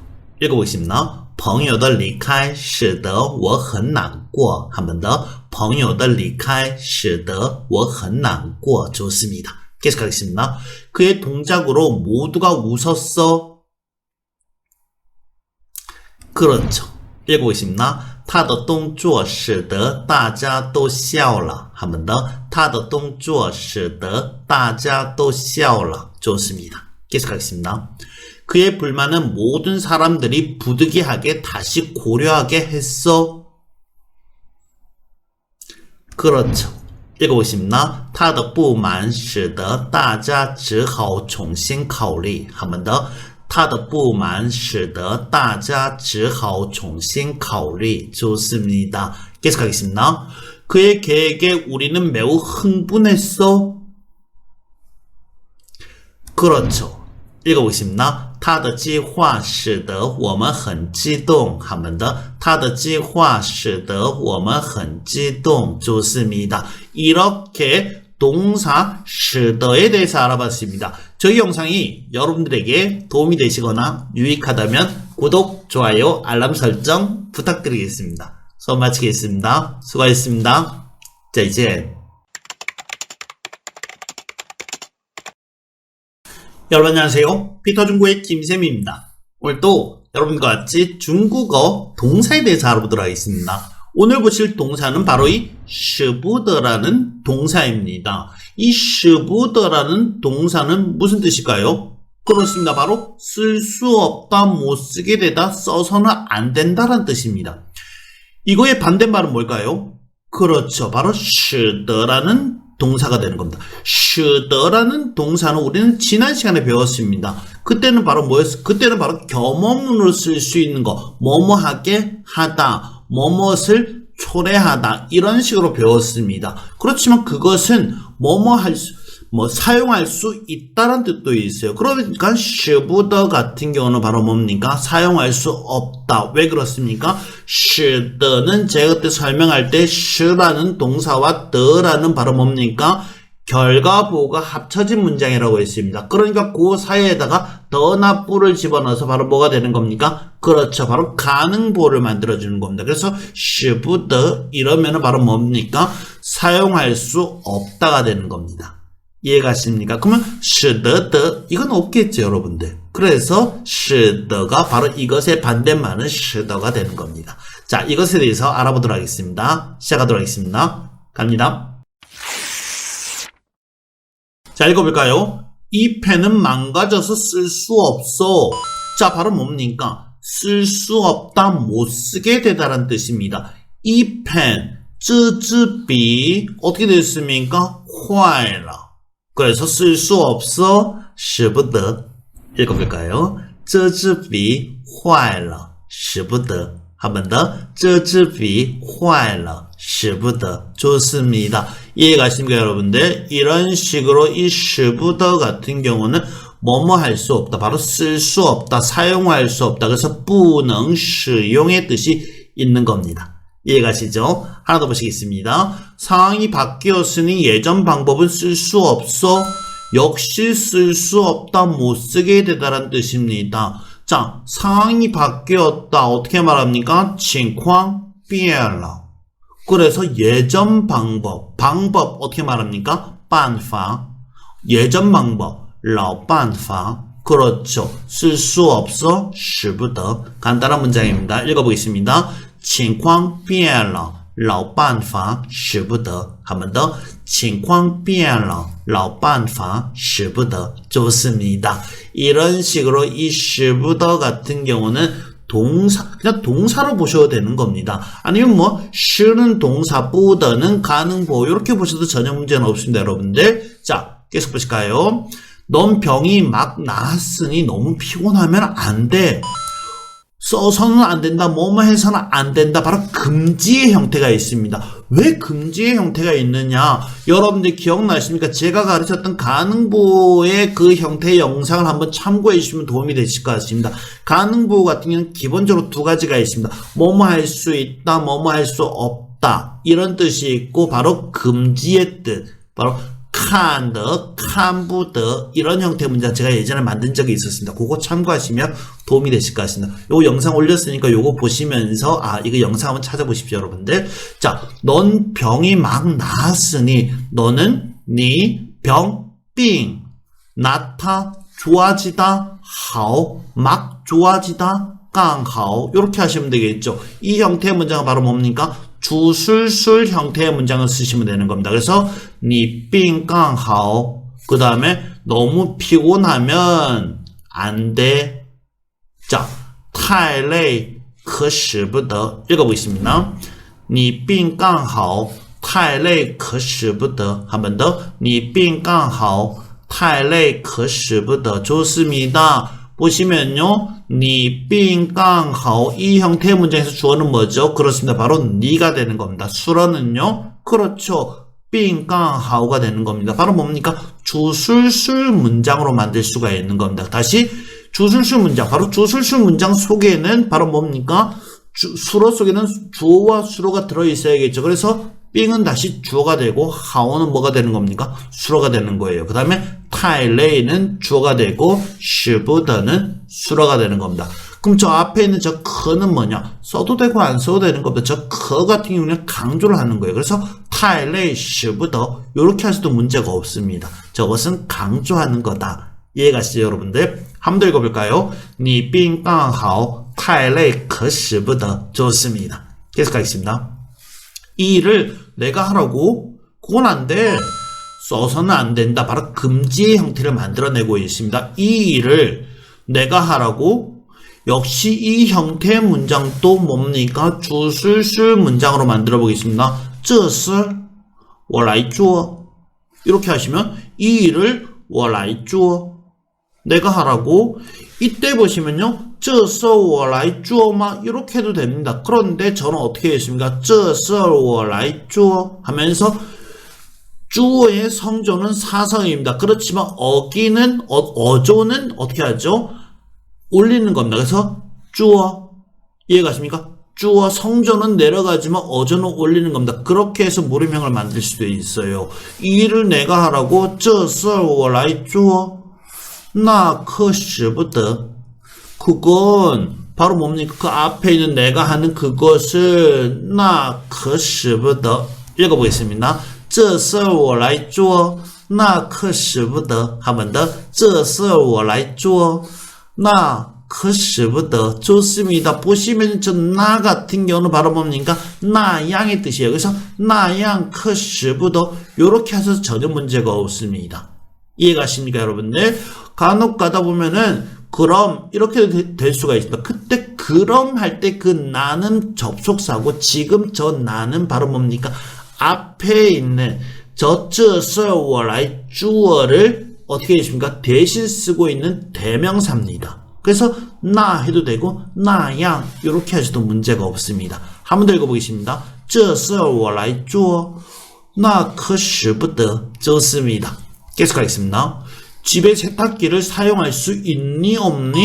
읽어보겠습니다. 朋友的离开使得我很难过. 한 번 더. 朋友的离开使得我很难过. 좋습니다. 계속하겠습니다. 그의 동작으로 모두가 웃었어. 그렇죠. 읽어보겠습니다. 他的动作使得大家都笑了. 한 번 더. 他的动作使得大家都笑了. 좋습니다. 계속하겠습니다. 그의 불만은 모든 사람들이 부득이하게 다시 고려하게 했어. 그렇죠. 읽어보겠습니다. 他的不满使得大家只好重新考虑. 한 번 더. 他的不满使得大家只好重新考虑. 좋습니다. 계속하겠습니다. 그의 계획에 우리는 매우 흥분했어. 그렇죠. 읽어보겠습니다. 他的计划使得我们很激动. 한 번 더. 他的计划使得我们很激动. 좋습니다. 이렇게 동사使得에 대해서 알아봤습니다. 저희 영상이 여러분들에게 도움이 되시거나 유익하다면 구독, 좋아요, 알람 설정 부탁드리겠습니다. 수업 마치겠습니다. 수고하셨습니다. 자, 이제 여러분 안녕하세요. 피터중국의 김쌤입니다. 오늘도 여러분과 같이 중국어 동사에 대해서 알아보도록 하겠습니다. 오늘 보실 동사는 바로 이 시부더라는 동사입니다. 이 시부더라는 동사는 무슨 뜻일까요? 그렇습니다. 바로 쓸 수 없다, 못 쓰게 되다, 써서는 안 된다라는 뜻입니다. 이거의 반대말은 뭘까요? 그렇죠. 바로 시더라는 동사가 되는 겁니다. 시더라는 동사는 우리는 지난 시간에 배웠습니다. 그때는 바로 뭐였어요? 그때는 바로 겸업문으로 쓸 수 있는 거, 뭐뭐하게 하다, 뭐뭇을 초래하다 이런 식으로 배웠습니다. 그렇지만 그것은 사용할 수 있다는 뜻도 있어요. 그러니까 시부더 같은 경우는 바로 뭡니까? 사용할 수 없다. 왜 그렇습니까? 시더는 제가 그때 설명할 때 시라는 동사와 더라는 바로 뭡니까? 결과 보호가 합쳐진 문장이라고 했습니다. 그러니까 그 사이에다가 더나 뿌를 집어넣어서 바로 뭐가 되는 겁니까? 그렇죠. 바로 가능보를 만들어주는 겁니다. 그래서 시부더 이러면은 바로 뭡니까? 사용할 수 없다가 되는 겁니다. 이해가십니까? 그러면 시더더 이건 없겠죠, 여러분들. 그래서 시더가 바로 이것의 반대말은 시더가 되는 겁니다. 자, 이것에 대해서 알아보도록 하겠습니다. 시작하도록 하겠습니다. 갑니다. 자, 읽어볼까요? 이 펜은 망가져서 쓸 수 없어. 자, 바로 뭡니까? 쓸 수 없다, 못 쓰게 되다라는 뜻입니다. 이 펜, 这支笔 어떻게 됐습니까? 坏了. 그래서 쓸 수 없어, 使不得. 읽어볼까요? 这支笔坏了，使不得. 한 번 더. 这支笔坏了，使不得. 좋습니다. 이해가십니까, 여러분들? 이런 식으로 이 使不得 같은 경우는 뭐뭐 할 수 없다. 바로 쓸 수 없다. 사용할 수 없다. 그래서 不能使用의 뜻이 있는 겁니다. 이해가시죠? 하나 더 보시겠습니다. 상황이 바뀌었으니 예전 방법은 쓸 수 없어. 역시 쓸 수 없다. 못 쓰게 되다라는 뜻입니다. 자, 상황이 바뀌었다. 어떻게 말합니까? 情况变了. 그래서 예전 방법 어떻게 말합니까? 办法. 예전 방법, 老办法. 그렇죠. 쓸 수 없어, 使不得. 간단한 문장입니다. 읽어보겠습니다. 情况变了，老办法使不得. 한 번 더. 情况变了，老办法使不得. 좋습니다. 이런 식으로 이 使不得 같은 경우는 그냥 동사로 보셔도 되는 겁니다. 아니면 시는 동사, 不得는 가능보 이렇게 보셔도 전혀 문제는 없습니다, 여러분들. 자, 계속 보실까요? 넌 병이 막 나았으니 너무 피곤하면 안 돼. 써서는 안 된다, 뭐뭐 해서는 안 된다. 바로 금지의 형태가 있습니다. 왜 금지의 형태가 있느냐? 여러분들 기억나십니까? 제가 가르쳤던 가능보의 그 형태의 영상을 한번 참고해 주시면 도움이 되실 것 같습니다. 가능보 같은 경우는 기본적으로 두 가지가 있습니다. 뭐뭐 할 수 있다, 뭐뭐 할 수 없다. 이런 뜻이 있고 바로 금지의 뜻. 바로 칸더, 칸부더 이런 형태의 문장 제가 예전에 만든 적이 있었습니다. 그거 참고하시면 도움이 되실 것 같습니다. 요거 영상 올렸으니까 요거 보시면서 이거 영상 한번 찾아보십시오, 여러분들. 자, 넌 병이 막 나았으니 너는 네 병病 나타 좋아지다 好 막 좋아지다 刚好 이렇게 하시면 되겠죠. 이 형태의 문장은 바로 뭡니까? 주술술 형태의 문장을 쓰시면 되는 겁니다. 그래서 你病刚好 그 다음에 너무 피곤하면 안 돼. 자, 太累可使不得 읽어보겠습니다. 你病刚好太累可使不得 한 번 더. 你病刚好太累可使不得 좋습니다. 보시면요. 你病刚好 이 형태의 문장에서 주어는 뭐죠? 그렇습니다. 바로 니가 되는 겁니다. 수어는요. 그렇죠. 病刚好가 되는 겁니다. 바로 뭡니까? 주술술 문장으로 만들 수가 있는 겁니다. 다시 주술술 문장. 바로 주술술 문장 속에는 바로 뭡니까? 수어 속에는 주어와 수어가 들어있어야겠죠. 그래서 빙은 다시 주어가 되고 하오는 뭐가 되는 겁니까? 수어가 되는 거예요. 그 다음에 타일레이는 주어가 되고 시부더는 수어가 되는 겁니다. 그럼 저 앞에 있는 저 커는 뭐냐? 써도 되고 안 써도 되는 겁니다. 저 커 같은 경우는 강조를 하는 거예요. 그래서 타일레이 시부더 이렇게 해서도 문제가 없습니다. 저것은 강조하는 거다. 이해가시죠, 여러분들? 한 번 더 읽어볼까요? 你病刚好太累可使不得 좋습니다. 계속 가겠습니다. 이 일을 내가 하라고? 그건 안 돼. 써서는 안 된다. 바로 금지의 형태를 만들어내고 있습니다. 이 일을 내가 하라고? 역시 이 형태의 문장도 뭡니까? 주술술 문장으로 만들어 보겠습니다. 这事我来做 이렇게 하시면 이 일을 我来做 내가 하라고? 이때 보시면요. 这事我来做吗? 이렇게 해도 됩니다. 그런데 저는 어떻게 했습니까? 这事我来做 하면서 주어의 성조는 사성입니다. 그렇지만 어기는 어조는 어떻게 하죠? 올리는 겁니다. 그래서 주어 이해가십니까? 주어 성조는 내려가지만 어조는 올리는 겁니다. 그렇게 해서 무림형을 만들 수도 있어요. 이 일을 내가 하라고 这事我来做那可使不得 그건 바로 뭡니까? 그 앞에 있는 내가 하는 그것을 那可使不得 읽어보겠습니다. 这事我来做那可使不得 한 번 더. 这事我来做那可使不得 좋습니다. 보시면 저 나 같은 경우는 바로 뭡니까? 나 양의 뜻이에요. 그래서 나 양可使不得 요렇게 해서 전혀 문제가 없습니다. 이해가십니까, 여러분들? 간혹 가다 보면은 그럼 이렇게 될 수가 있습니다. 그때 그럼 할 때 그 나는 접속사고 지금 저 나는 바로 뭡니까? 앞에 있는 저 这事我来做를 어떻게 해주십니까? 대신 쓰고 있는 대명사입니다. 그래서 나 해도 되고 나 양 이렇게 하셔도 문제가 없습니다. 한 번 더 읽어보겠습니다. 这事我来做那可使不得 좋습니다. 계속하겠습니다. 집에 세탁기를 사용할 수 있니 없니?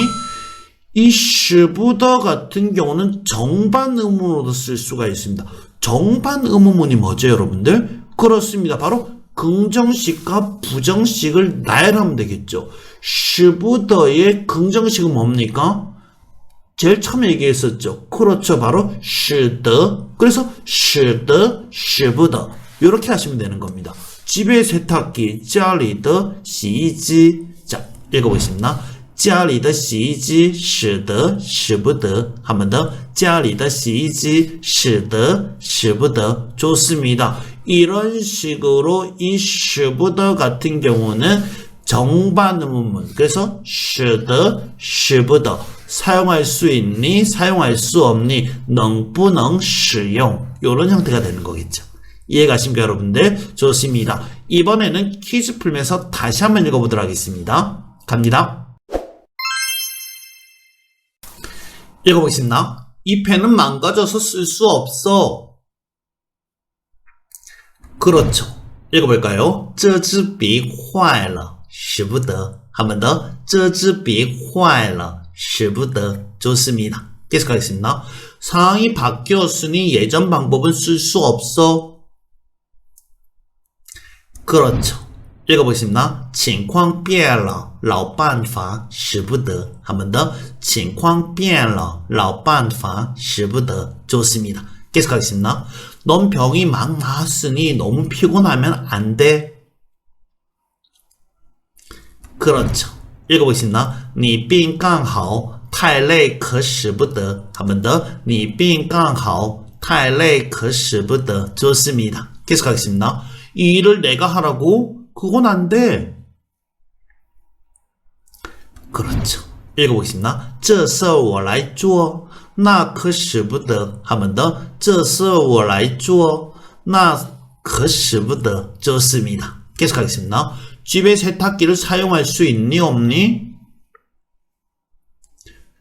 이 使不得 같은 경우는 정반 의문으로도 쓸 수가 있습니다. 정반 의문문이 뭐죠, 여러분들? 그렇습니다. 바로 긍정식과 부정식을 나열하면 되겠죠. 使不得의 긍정식은 뭡니까? 제일 처음에 얘기했었죠. 그렇죠. 바로 使得. 그래서 使得,使不得 이렇게 하시면 되는 겁니다. 집의 세탁기, 家里的洗衣机. 자, 읽어보겠습니다. 家里的洗衣机使得使不得 한 번 더. 家里的洗衣机使得使不得 좋습니다. 이런 식으로 이 使不得 같은 경우는 정반 의문문. 그래서 使得使不得 사용할 수 있니? 사용할 수 없니? 能不能使用 이런 형태가 되는 거겠죠. 이해가십니까, 여러분들? 좋습니다. 이번에는 퀴즈 풀면서 다시 한번 읽어보도록 하겠습니다. 갑니다. 읽어보겠습니다. 이 펜은 망가져서 쓸 수 없어. 그렇죠. 읽어볼까요? 这支笔坏了使不得 한 번 더. 这支笔坏了使不得 좋습니다. 계속하겠습니다. 상황이 바뀌었으니 예전 방법은 쓸 수 없어. 그렇죠. 읽어보겠습니다. 情况变了老办法使不得 한 번 더. 情况变了老办法使不得 좋습니다. 계속하겠습니다. 넌 병이 막 나았으니 너무 피곤하면 안 돼. 그렇죠. 읽어보겠습니다. 你病刚好太累可使不得 한 번 더. 你病刚好太累可使不得 좋습니다. 계속하겠습니다. 이 일을 내가 하라고? 그건 안 돼. 그렇죠. 읽어보겠습니다. 这事我来做那可使不得 한 번 더. 这事我来做那可使不得 좋습니다. 계속하겠습니다. 집에 세탁기를 사용할 수 있니 없니?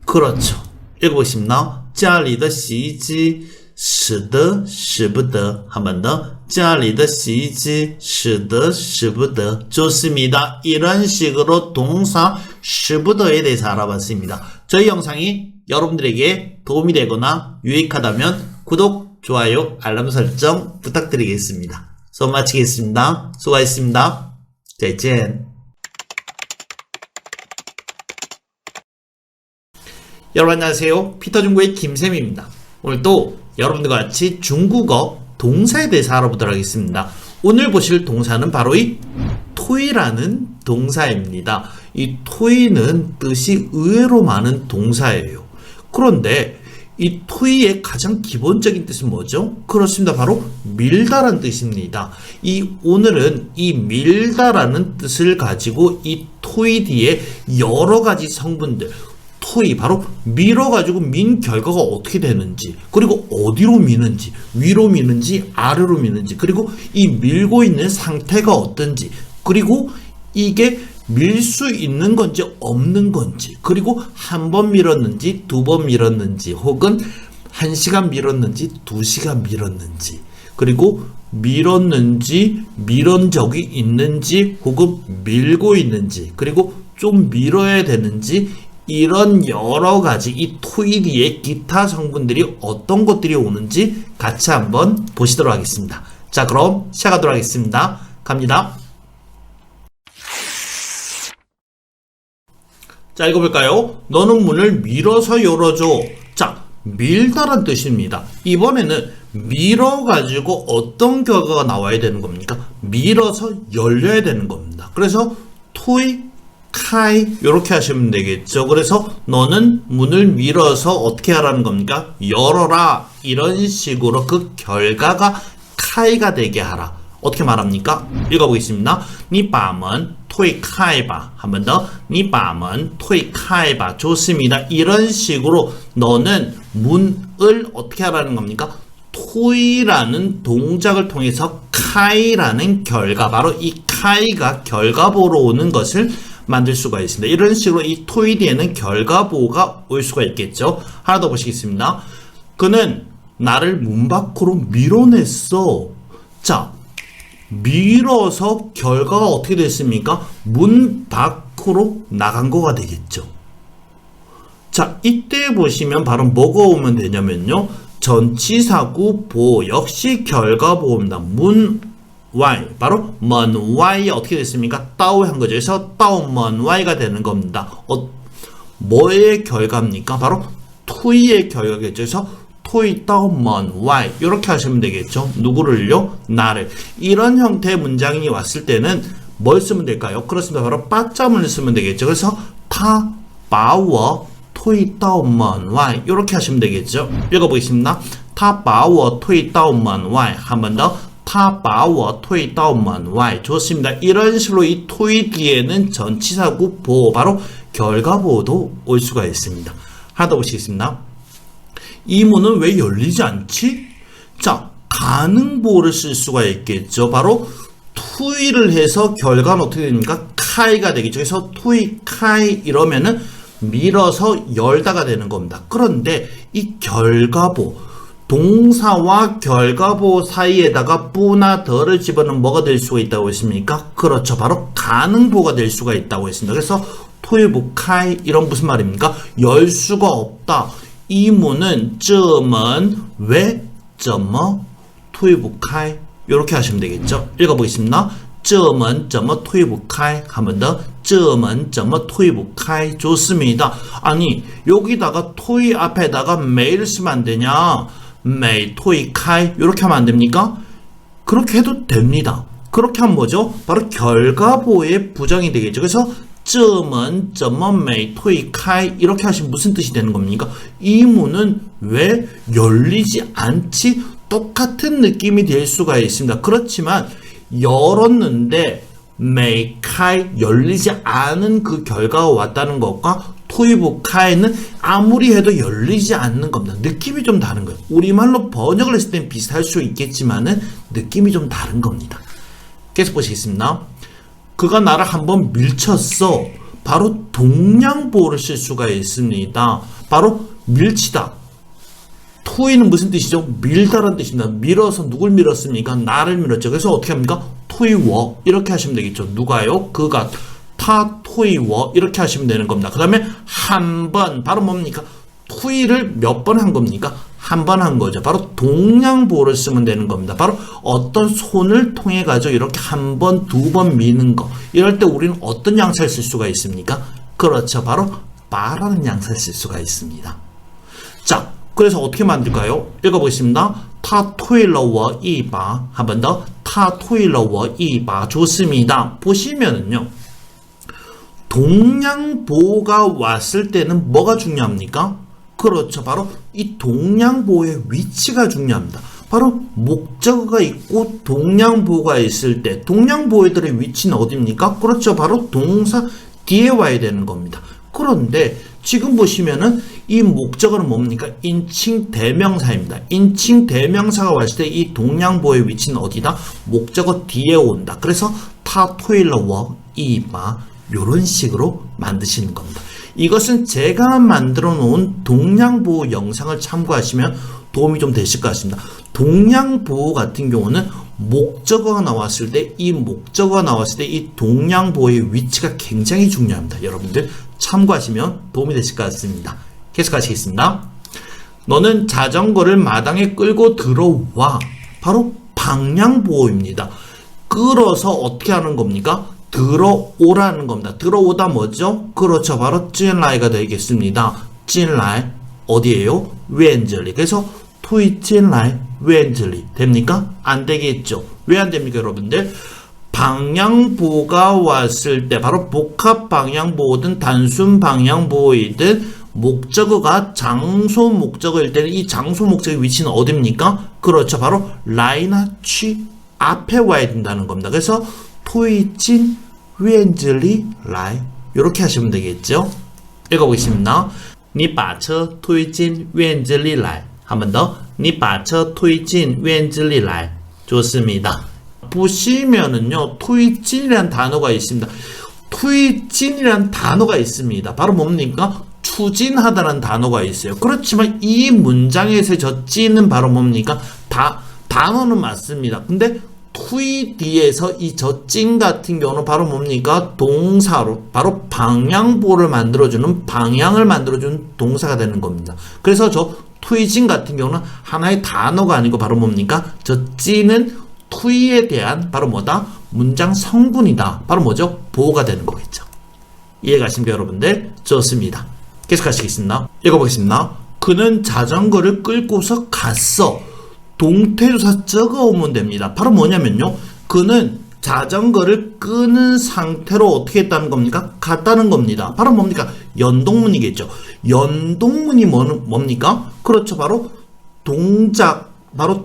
그렇죠. 읽어보겠습니다. 家里的洗衣机使得使不得 한 번 더. 家里的洗衣机使得使不得 좋습니다. 이런 식으로 동사 使不得에 대해서 알아봤습니다. 저희 영상이 여러분들에게 도움이 되거나 유익하다면 구독, 좋아요, 알람 설정 부탁드리겠습니다. 수업 마치겠습니다. 수고하셨습니다. 再见. 여러분 안녕하세요. 피터중국의 김쌤입니다. 오늘도 여러분들과 같이 중국어 동사에 대해서 알아보도록 하겠습니다. 오늘 보실 동사는 바로 이 토이라는 동사입니다. 이 토이는 뜻이 의외로 많은 동사예요. 그런데 이 토이의 가장 기본적인 뜻은 뭐죠? 그렇습니다. 바로 밀다라는 뜻입니다. 오늘은 이 밀다라는 뜻을 가지고 이 토이 뒤에 여러 가지 성분들, 토이 바로 밀어가지고 민 결과가 어떻게 되는지, 그리고 어디로 미는지, 위로 미는지 아래로 미는지, 그리고 이 밀고 있는 상태가 어떤지, 그리고 이게 밀 수 있는 건지 없는 건지, 그리고 한 번 밀었는지 두 번 밀었는지, 혹은 1시간 밀었는지 2시간 밀었는지, 그리고 밀었는지 밀은 적이 있는지, 혹은 밀고 있는지, 그리고 좀 밀어야 되는지, 이런 여러 가지 이 토이 뒤에 기타 성분들이 어떤 것들이 오는지 같이 한번 보시도록 하겠습니다. 자, 그럼 시작하도록 하겠습니다. 갑니다. 자, 읽어볼까요? 너는 문을 밀어서 열어줘. 자, 밀다란 뜻입니다. 이번에는 밀어가지고 어떤 결과가 나와야 되는 겁니까? 밀어서 열려야 되는 겁니다. 그래서 토이 카이 이렇게 하시면 되겠죠. 그래서 너는 문을 밀어서 어떻게 하라는 겁니까? 열어라. 이런 식으로 그 결과가 카이가 되게 하라. 어떻게 말합니까? 읽어보겠습니다. 你把门推开吧. 한 번 더. 你把门推开吧. 좋습니다. 이런 식으로 너는 문을 어떻게 하라는 겁니까? 토이라는 동작을 통해서 카이라는 결과, 바로 이 카이가 결과보로 오는 것을 만들 수가 있습니다. 이런 식으로 이 토이 뒤에는 결과보가 올 수가 있겠죠. 하나 더 보시겠습니다. 그는 나를 문 밖으로 밀어냈어. 자, 밀어서 결과가 어떻게 됐습니까? 문 밖으로 나간 거가 되겠죠. 자, 이때 보시면 바로 뭐가 오면 되냐면요. 전치사구 보 역시 결과보입니다. 문 Y 바로 먼 Y 어떻게 됐습니까? 따오한 거죠. 그래서 따오 먼 Y가 되는 겁니다. 뭐의 결과입니까? 바로 토이의 결과겠죠. 그래서 토이 따오 먼 Y 이렇게 하시면 되겠죠. 누구를요? 나를. 이런 형태의 문장이 왔을 때는 뭘 쓰면 될까요? 그렇습니다. 바로 빠점을 쓰면 되겠죠. 그래서 타 바워 토이 따오 먼 Y 이렇게 하시면 되겠죠. 읽어보겠습니다. 타 바워 토이 따오 먼 Y 한 번 더. 他把我推到门外. 좋습니다. 이런 식으로 이 토이 뒤에는 전치사구 보, 바로 결과보도 올 수가 있습니다. 하나 더 보시겠습니다. 이 문은 왜 열리지 않지? 자, 가능보를 쓸 수가 있겠죠. 바로 토이를 해서 결과는 어떻게 됩니까? 카이가 되겠죠. 그래서 토이 카이 이러면은 밀어서 열다가 되는 겁니다. 그런데 이 결과보, 동사와 결과보 사이에다가 뿌나 더를 집어넣으면 뭐가 될 수가 있다고 했습니까? 그렇죠. 바로 가능보가 될 수가 있다고 했습니다. 그래서 토이부 카이 이런 무슨 말입니까? 열 수가 없다. 이 문은 这门 왜 怎么 토이부 카이 이렇게 하시면 되겠죠. 읽어보겠습니다. 这门怎么推不开 한 번 더. 这门怎么推不开 좋습니다. 아니 여기다가 토이 앞에다가 매일 쓰면 안 되냐? 매일 토이 카이 이렇게 하면 안 됩니까? 그렇게 해도 됩니다. 그렇게 하면 뭐죠? 바로 결과보의 부정이 되겠죠. 그래서 这门怎么没推开 이렇게 하시면 무슨 뜻이 되는 겁니까? 이 문은 왜 열리지 않지? 똑같은 느낌이 될 수가 있습니다. 그렇지만 열었는데 没开 열리지 않은 그 결과가 왔다는 것과 推不开는 아무리 해도 열리지 않는 겁니다. 느낌이 좀 다른 거예요. 우리말로 번역을 했을 땐 비슷할 수 있겠지만은 느낌이 좀 다른 겁니다. 계속 보시겠습니다. 그가 나를 한번 밀쳤어. 바로 동량보를 쓸 수가 있습니다. 바로 밀치다. 토이는 무슨 뜻이죠? 밀다라는 뜻입니다. 밀어서 누굴 밀었습니까? 나를 밀었죠. 그래서 어떻게 합니까? 토이워 이렇게 하시면 되겠죠. 누가요? 그가 타 토이워 이렇게 하시면 되는 겁니다. 그 다음에 한 번 바로 뭡니까? 토이를 몇 번 한 겁니까? 한 번 한 거죠. 바로 동량보를 쓰면 되는 겁니다. 바로 어떤 손을 통해 가지고 이렇게 한 번, 두 번 미는 거. 이럴 때 우리는 어떤 양사를 쓸 수가 있습니까? 그렇죠. 바로 바라는 양사를 쓸 수가 있습니다. 자, 그래서 어떻게 만들까요? 읽어보겠습니다. 他推了我一把. 한 번 더. 他推了我一把. 좋습니다. 보시면은요. 동량보가 왔을 때는 뭐가 중요합니까? 그렇죠. 바로 이 동량보의 위치가 중요합니다. 바로 목적어가 있고 동량보가 있을 때 동량보들의 위치는 어디입니까? 그렇죠. 바로 동사 뒤에 와야 되는 겁니다. 그런데 지금 보시면은 이 목적어는 뭡니까? 인칭 대명사입니다. 인칭 대명사가 왔을 때 이 동량보의 위치는 어디다? 목적어 뒤에 온다. 그래서 他推了我一把 이런 식으로 만드시는 겁니다. 이것은 제가 만들어 놓은 동량보 영상을 참고하시면 도움이 좀 되실 것 같습니다. 동량보 같은 경우는 목적어가 나왔을 때 이 목적어가 나왔을 때 이 동량보의 위치가 굉장히 중요합니다. 여러분들 참고하시면 도움이 되실 것 같습니다. 계속 가시겠습니다. 너는 자전거를 마당에 끌고 들어와. 바로 방향보호입니다. 끌어서 어떻게 하는 겁니까? 들어오라는 겁니다. 들어오다 뭐죠? 그렇죠. 바로 进来가 되겠습니다. 进来 어디에요? 院子里. 그래서 推进来院子里 됩니까? 안 되겠죠. 왜 안 됩니까, 여러분들? 방향보가 왔을 때 바로 복합 방향보호든 단순 방향보호이든 목적어가 장소 목적어일 때는 이 장소 목적의 위치는 어디입니까? 그렇죠. 바로 라이나 취 앞에 와야 된다는 겁니다. 그래서 推进院子里来 이렇게 하시면 되겠죠. 읽어보겠습니다. 你把车推进院子里来. 한 번 더. 你把车推进院子里来. 좋습니다. 보시면은요, 推进이라는 단어가 있습니다. 推进이라는 단어가 있습니다. 바로 뭡니까? 추진하다라는 단어가 있어요. 그렇지만 이 문장에서 저 찐은 바로 뭡니까? 단어는 맞습니다. 근데 투이 뒤에서 이 저찐 같은 경우는 바로 뭡니까? 동사로 바로 방향보를 만들어주는 방향을 만들어주는 동사가 되는 겁니다. 그래서 저 투이진 같은 경우는 하나의 단어가 아니고 바로 뭡니까? 저 찐은 투이에 대한 바로 뭐다? 문장 성분이다. 바로 뭐죠? 보호가 되는 거겠죠. 이해가십니까, 여러분들? 좋습니다. 계속 가시겠습니다. 읽어보겠습니다. 그는 자전거를 끌고서 갔어. 동태조사 적어오면 됩니다. 바로 뭐냐면요. 그는 자전거를 끄는 상태로 어떻게 했다는 겁니까? 갔다는 겁니다. 바로 뭡니까? 연동문이겠죠. 연동문이 뭡니까? 그렇죠. 바로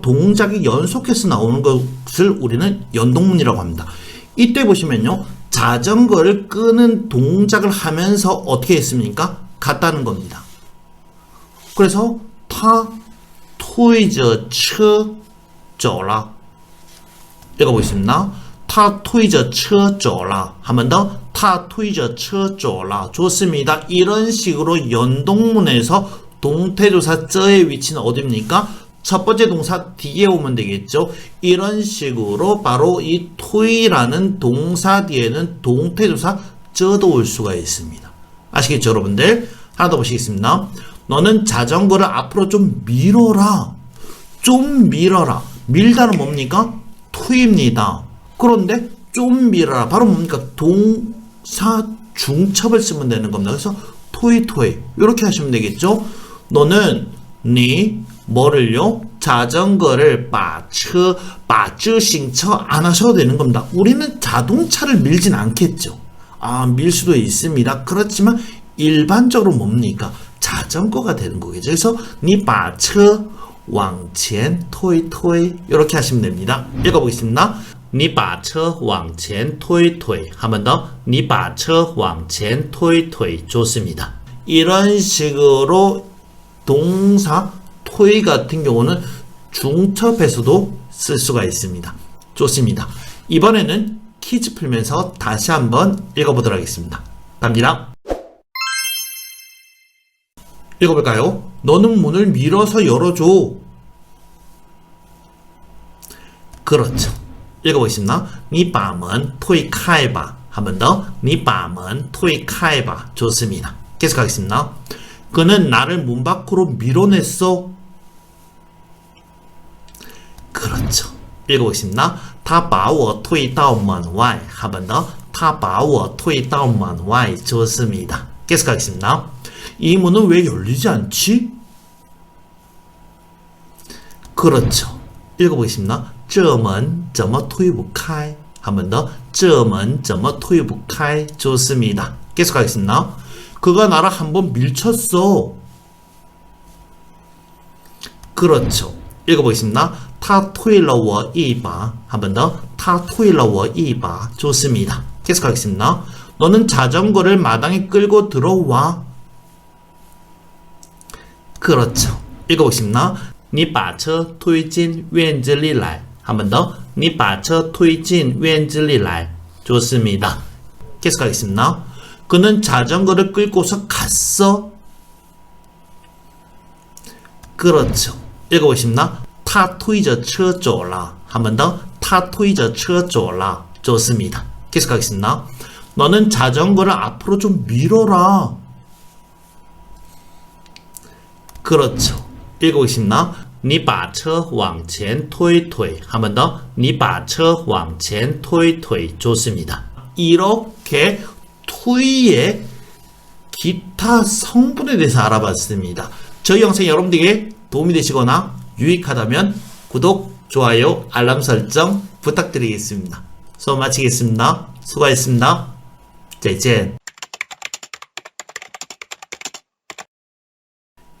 동작이 연속해서 나오는 것을 우리는 연동문이라고 합니다. 이때 보시면요. 자전거를 끄는 동작을 하면서 어떻게 했습니까? 갔다는 겁니다. 그래서推着车走了. 읽어보겠습니다. 他推着车走了. 한 번 더. 他推着车走了. 좋습니다. 이런 식으로 연동문에서 동태조사 저의 위치는 어디입니까? 첫 번째 동사 뒤에 오면 되겠죠. 이런 식으로 바로 이 토이라는 동사 뒤에는 동태조사 저도 올 수가 있습니다. 아시겠죠, 여러분들? 하나 더 보시겠습니다. 너는 자전거를 앞으로 좀 밀어라. 좀 밀어라. 밀다는 뭡니까? 토입니다. 그런데 좀 밀어라. 바로 뭡니까? 동사 중첩을 쓰면 되는 겁니다. 그래서 토이 이렇게 하시면 되겠죠. 너는 뭐를요? 자전거를 把自行车 안 하셔도 되는 겁니다. 우리는 자동차를 밀진 않겠죠. 밀 수도 있습니다. 그렇지만 일반적으로 뭡니까? 자전거가 되는 거겠죠. 그래서 你把车往前推推 이렇게 하시면 됩니다. 읽어보겠습니다. 你把车往前推推 한 번 더. 你把车往前推推 좋습니다. 이런 식으로 동사 토이 같은 경우는 중첩에서도 쓸 수가 있습니다. 좋습니다. 이번에는 퀴즈 풀면서 다시 한번 읽어보도록 하겠습니다. 갑니다. 읽어볼까요? 너는 문을 밀어서 열어줘. 그렇죠. 읽어보겠습니다. 你把门推开吧. 한 번 더. 你把门推开吧. 좋습니다. 계속하겠습니다. 그는 나를 문 밖으로 밀어냈어. 그렇죠. 읽어보겠습니다. 他把我推到门外. 한 번 더. 他把我推到门外. 좋습니다. 계속하겠습니다. 이 문은 왜 열리지 않지? 그렇죠. 읽어보겠습니다. 这门怎么推不开? 한 번 더. 这门怎么推不开? 좋습니다. 계속하겠습니다. 그가 나를 한번 밀쳤어. 그렇죠. 읽어보겠습니다. 他推了我一把. 한 번 더. 他推了我一把. 좋습니다. 계속하겠습니다. 너는 자전거를 마당에 끌고 들어와. 그렇죠. 읽어보겠습니다. 你把车推进院子里来. 한 번 더. 你把车推进院子里来. 좋습니다. 계속하겠습니다. 그는 자전거를 끌고서 갔어. 그렇죠. 읽어보겠습니다. 他推着车走了. 한 번 더. 他推着车走了. 좋습니다. 계속하겠습니다. 너는 자전거를 앞으로 좀 밀어라. 그렇죠. 읽어보겠습니다. 你把车往前推推. 한 번 더. 你把车往前推推. 좋습니다. 이렇게 토이의 기타 성분에 대해서 알아봤습니다. 저희 영상이 여러분들에게 도움이 되시거나 유익하다면 구독, 좋아요, 알람 설정 부탁드리겠습니다. 수업 마치겠습니다. 수고하셨습니다. 再见.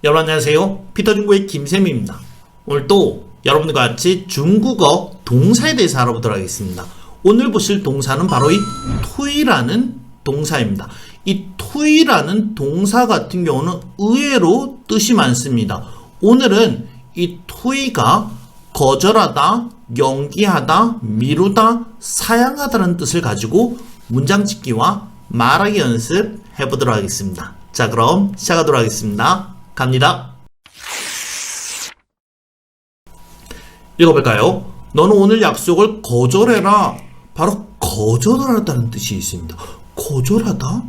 여러분 안녕하세요. 피터중국의 김쌤입니다. 오늘 또 여러분들과 같이 중국어 동사에 대해서 알아보도록 하겠습니다. 오늘 보실 동사는 바로 이 토이라는 동사입니다. 이 토이라는 동사 같은 경우는 의외로 뜻이 많습니다. 오늘은 이 토이가 거절하다, 연기하다, 미루다, 사양하다는 뜻을 가지고 문장 짓기와 말하기 연습 해보도록 하겠습니다. 자, 그럼 시작하도록 하겠습니다. 갑니다. 읽어볼까요? 너는 오늘 약속을 거절해라. 바로 거절하다는 뜻이 있습니다. 거절하다?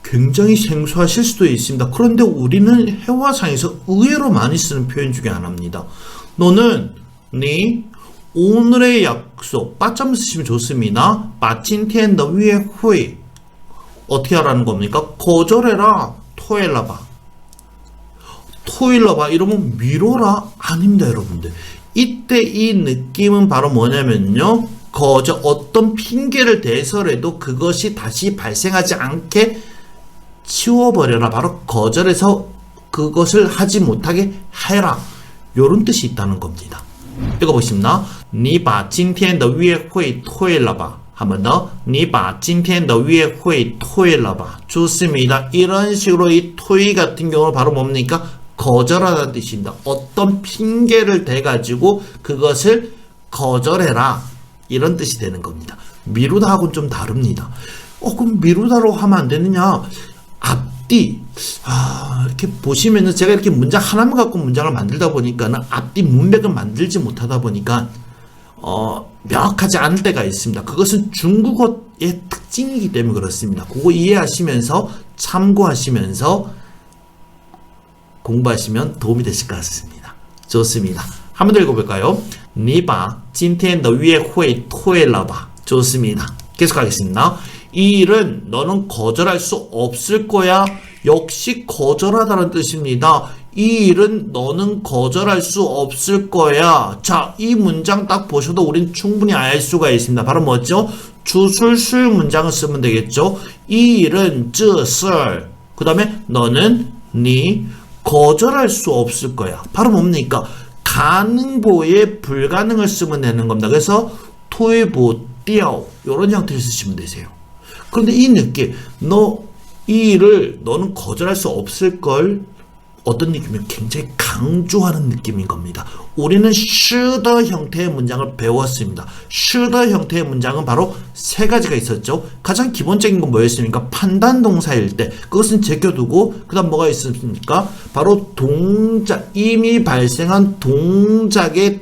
굉장히 생소하실 수도 있습니다. 그런데 우리는 회화상에서 의외로 많이 쓰는 표현 중에 하나입니다. 너는 네 오늘의 약속 빠점 쓰시면 좋습니다. 把今天的约会 어떻게 하라는 겁니까? 거절해라. 토일러봐. 토일러봐 이러면 미뤄라 아닙니다. 여러분들 이때 이 느낌은 바로 뭐냐면요, 어떤 핑계를 대서라도 그것이 다시 발생하지 않게 치워버려라. 바로 거절해서 그것을 하지 못하게 해라. 요런 뜻이 있다는 겁니다. 읽어보십니다. 你把今天的约会退了吧. 한 번 더. 你把今天的约会退了吧. 좋습니다. 이런 식으로 이 토이 같은 경우는 바로 뭡니까? 거절하다는 뜻입니다. 어떤 핑계를 대가지고 그것을 거절해라. 이런 뜻이 되는 겁니다. 미루다하고는 좀 다릅니다. 그럼 미루다로 하면 안 되느냐? 앞뒤. 이렇게 보시면은 제가 이렇게 문장 하나만 갖고 문장을 만들다 보니까는 앞뒤 문맥을 만들지 못하다 보니까 명확하지 않을 때가 있습니다. 그것은 중국어의 특징이기 때문에 그렇습니다. 그거 이해하시면서 참고하시면서 공부하시면 도움이 되실 것 같습니다. 좋습니다. 한 번 더 읽어볼까요? 你把今天的约会退了吧. 좋습니다. 계속하겠습니다. 이 일은 너는 거절할 수 없을 거야. 역시 거절하다는 뜻입니다. 이 일은 너는 거절할 수 없을 거야. 자, 이 문장 딱 보셔도 우린 충분히 알 수가 있습니다. 바로 뭐죠? 주술술 문장을 쓰면 되겠죠. 이 일은 这事儿 그 다음에 너는 네 거절할 수 없을 거야. 바로 뭡니까? 가능보에 불가능을 쓰면 되는 겁니다. 그래서 推不掉 이런 형태를 쓰시면 되세요. 그런데 이 느낌, 이 일을 너는 거절할 수 없을걸? 어떤 느낌이면 굉장히 강조하는 느낌인 겁니다. 우리는 是的 형태의 문장을 배웠습니다. 是的 형태의 문장은 바로 세 가지가 있었죠. 가장 기본적인 건 뭐였습니까? 판단 동사일 때 그것은 제껴두고 그 다음 뭐가 있습니까? 바로 동작, 이미 발생한 동작의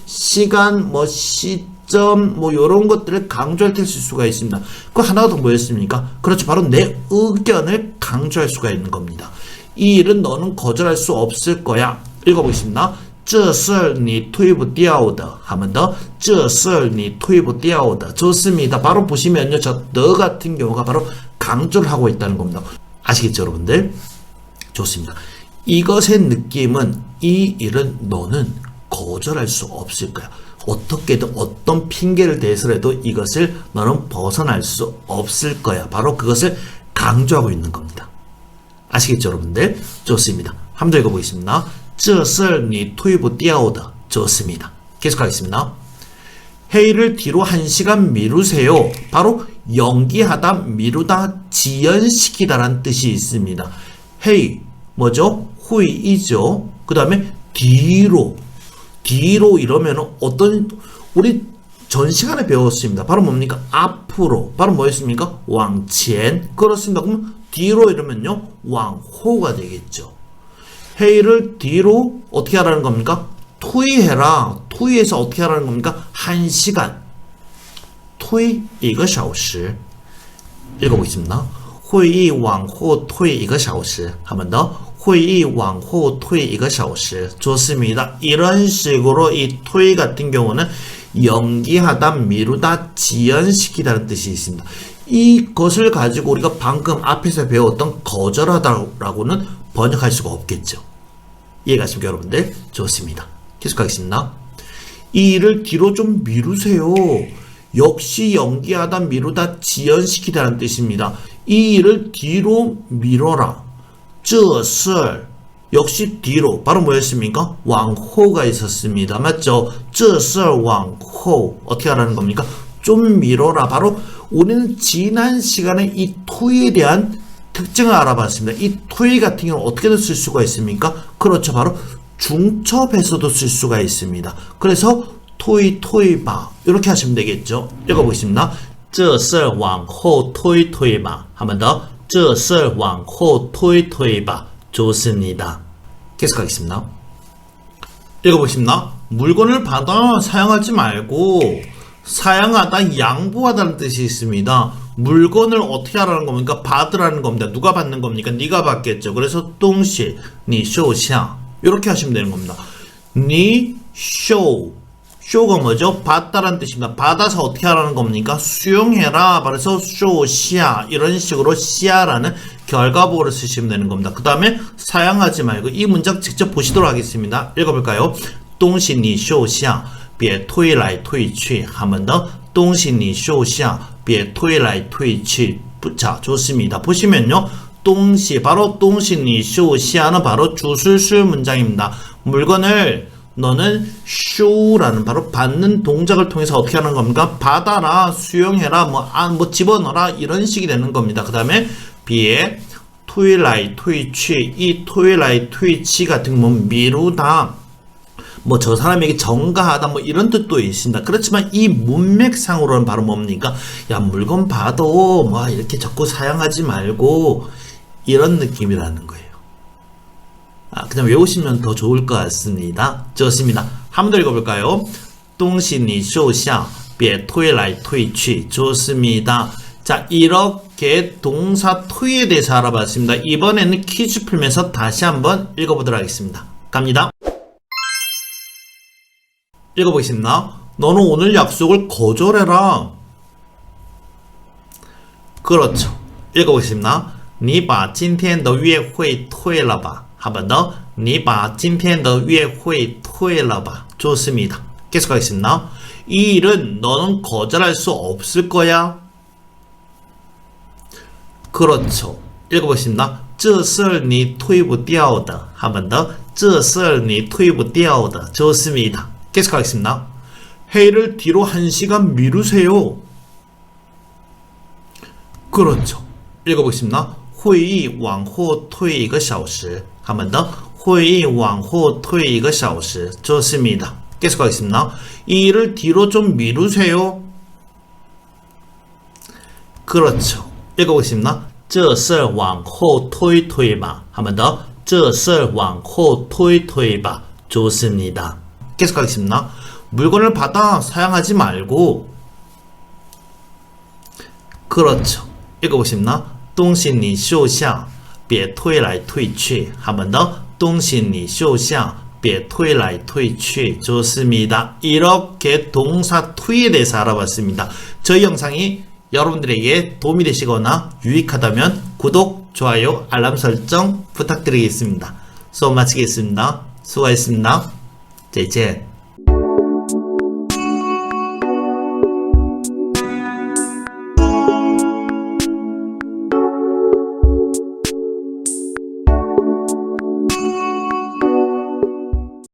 시간, 시점, 이런 것들을 강조할 때 쓸 수가 있습니다. 그 하나가 더 뭐였습니까? 그렇죠. 바로 내 의견을 강조할 수가 있는 겁니다. 이 일은 너는 거절할 수 없을 거야. 읽어보겠습니다. 这事你推不掉的 하면 더 这事你推不掉的 좋습니다. 바로 보시면요. 저 너 같은 경우가 바로 강조를 하고 있다는 겁니다. 아시겠죠 여러분들? 좋습니다. 이것의 느낌은 이 일은 너는 거절할 수 없을 거야. 어떻게든 어떤 핑계를 대서라도 이것을 너는 벗어날 수 없을 거야. 바로 그것을 강조하고 있는 겁니다. 아시겠죠 여러분들? 좋습니다. 한번 더 읽어보겠습니다. 这事你推不掉的 좋습니다. 계속하겠습니다. 회의를 뒤로 1시간 미루세요. 바로 연기하다, 미루다, 지연시키다라는 뜻이 있습니다. 회의, 뭐죠? 회의죠. 그 다음에 뒤로 이러면 우리 전 시간에 배웠습니다. 바로 뭡니까? 앞으로. 바로 뭐였습니까? 往前. 그렇습니다. 그럼 뒤로 이러면요. 往后가 되겠죠. 회의를 뒤로 어떻게 하라는 겁니까? 투이해라. 투이해서 어떻게 하라는 겁니까? 1시간. 투이 1个小时. 읽어보겠습니다. 会议往后推1个小时. 한 번 더. 会议往后推1个小时. 좋습니다. 이런 식으로 이 투이 같은 경우는 연기하다, 미루다, 지연시키다는 뜻이 있습니다. 이것을 가지고 우리가 방금 앞에서 배웠던 거절하다라고는 번역할 수가 없겠죠. 이해가십니까 여러분들? 좋습니다. 계속하겠습니다. 이 일을 뒤로 좀 미루세요. 역시 연기하다, 미루다, 지연시키다는 뜻입니다. 이 일을 뒤로 미뤄라. 这事 역시 뒤로 바로 뭐였습니까? 往后가 있었습니다. 맞죠? 这事往后어떻게 하라는 겁니까? 좀 미뤄라. 바로 우리는 지난 시간에 이 토에 대한 특징을 알아봤습니다. 이 토이 같은 경우는 어떻게도 쓸 수가 있습니까? 그렇죠. 바로 중첩해서도 쓸 수가 있습니다. 그래서 토이바 이렇게 하시면 되겠죠. 읽어보겠습니다. 这事往后推吧. 한 번 더. 这事往后推吧. 좋습니다. 계속하겠습니다. 읽어보십니다. 물건을 받아 사용하지 말고 사용하다, 양보하다는 뜻이 있습니다. 물건을 어떻게 하라는 겁니까? 받으라는 겁니다. 누가 받는 겁니까? 네가 받겠죠. 그래서 东西你收下 이렇게 하시면 되는 겁니다. 你收 쇼가 뭐죠? 받다라는 뜻입니다. 받아서 어떻게 하라는 겁니까? 수용해라. 그래서 쇼시아 이런 식으로 시아라는 결과보호를 쓰시면 되는 겁니다. 그 다음에 사양하지 말고 이 문장 직접 보시도록 하겠습니다. 읽어볼까요? 东西你收下别推来推去 한 번 더 东西你收下别推来推去 자 좋습니다. 보시면요. 东西 바로 东西你收下는 바로 주술술 문장입니다. 물건을 너는 쇼라는 바로 받는 동작을 통해서 어떻게 하는 겁니까? 받아라, 수용해라, 뭐 집어넣어라 이런 식이 되는 겁니다. 그 다음에 비에 토일라이 토이취 이 토일라이 토이취 같은 거 미루다 저 사람에게 전가하다 이런 뜻도 있습니다. 그렇지만 이 문맥상으로는 바로 뭡니까? 야 물건 봐도 이렇게 자꾸 사용하지 말고 이런 느낌이라는 거예요. 그냥 외우시면 더 좋을 것 같습니다. 좋습니다. 한 번 더 읽어볼까요? 东西你收下别推来推去 좋습니다. 자 이렇게 동사 토에 대해서 알아봤습니다. 이번에는 퀴즈 풀면서 다시 한번 읽어보도록 하겠습니다. 갑니다. 읽어보겠습니다. 너는 오늘 약속을 거절해라. 그렇죠. 읽어보겠습니다. 你把今天的约会退了吧 한 번 더. 你把今天的约会退了吧 좋습니다. 계속하겠습니다. 이 일은 너는 거절할 수 없을 거야. 그렇죠. 읽어보겠습니다. 这事儿你推不掉的. 한 번 더. 这事儿你推不掉的. 좋습니다. 계속하겠습니다. 회의를 뒤로 1시간 미루세요. 그렇죠. 읽어보겠습니다. 会议往后推1个小时. 한 번 더. 会议往后推1个小时. 좋습니다. 계속하겠습니다. 이 일을 뒤로 좀 미루세요. 그렇죠. 읽어보겠습니다. 这事儿往后推推吧. 한 번 더. 这事儿往后推推吧. 좋습니다. 계속하겠습니다. 물건을 받아 사용하지 말고. 그렇죠. 읽어보십니다. 东西你收下别推来推去. 한 번 더. 东西你收下别推来推去. 좋습니다. 이렇게 동사推에 대해서 알아봤습니다. 저희 영상이 여러분들에게 도움이 되시거나 유익하다면 구독, 좋아요, 알람 설정 부탁드리겠습니다. 수업 마치겠습니다. 수고하셨습니다. 再见.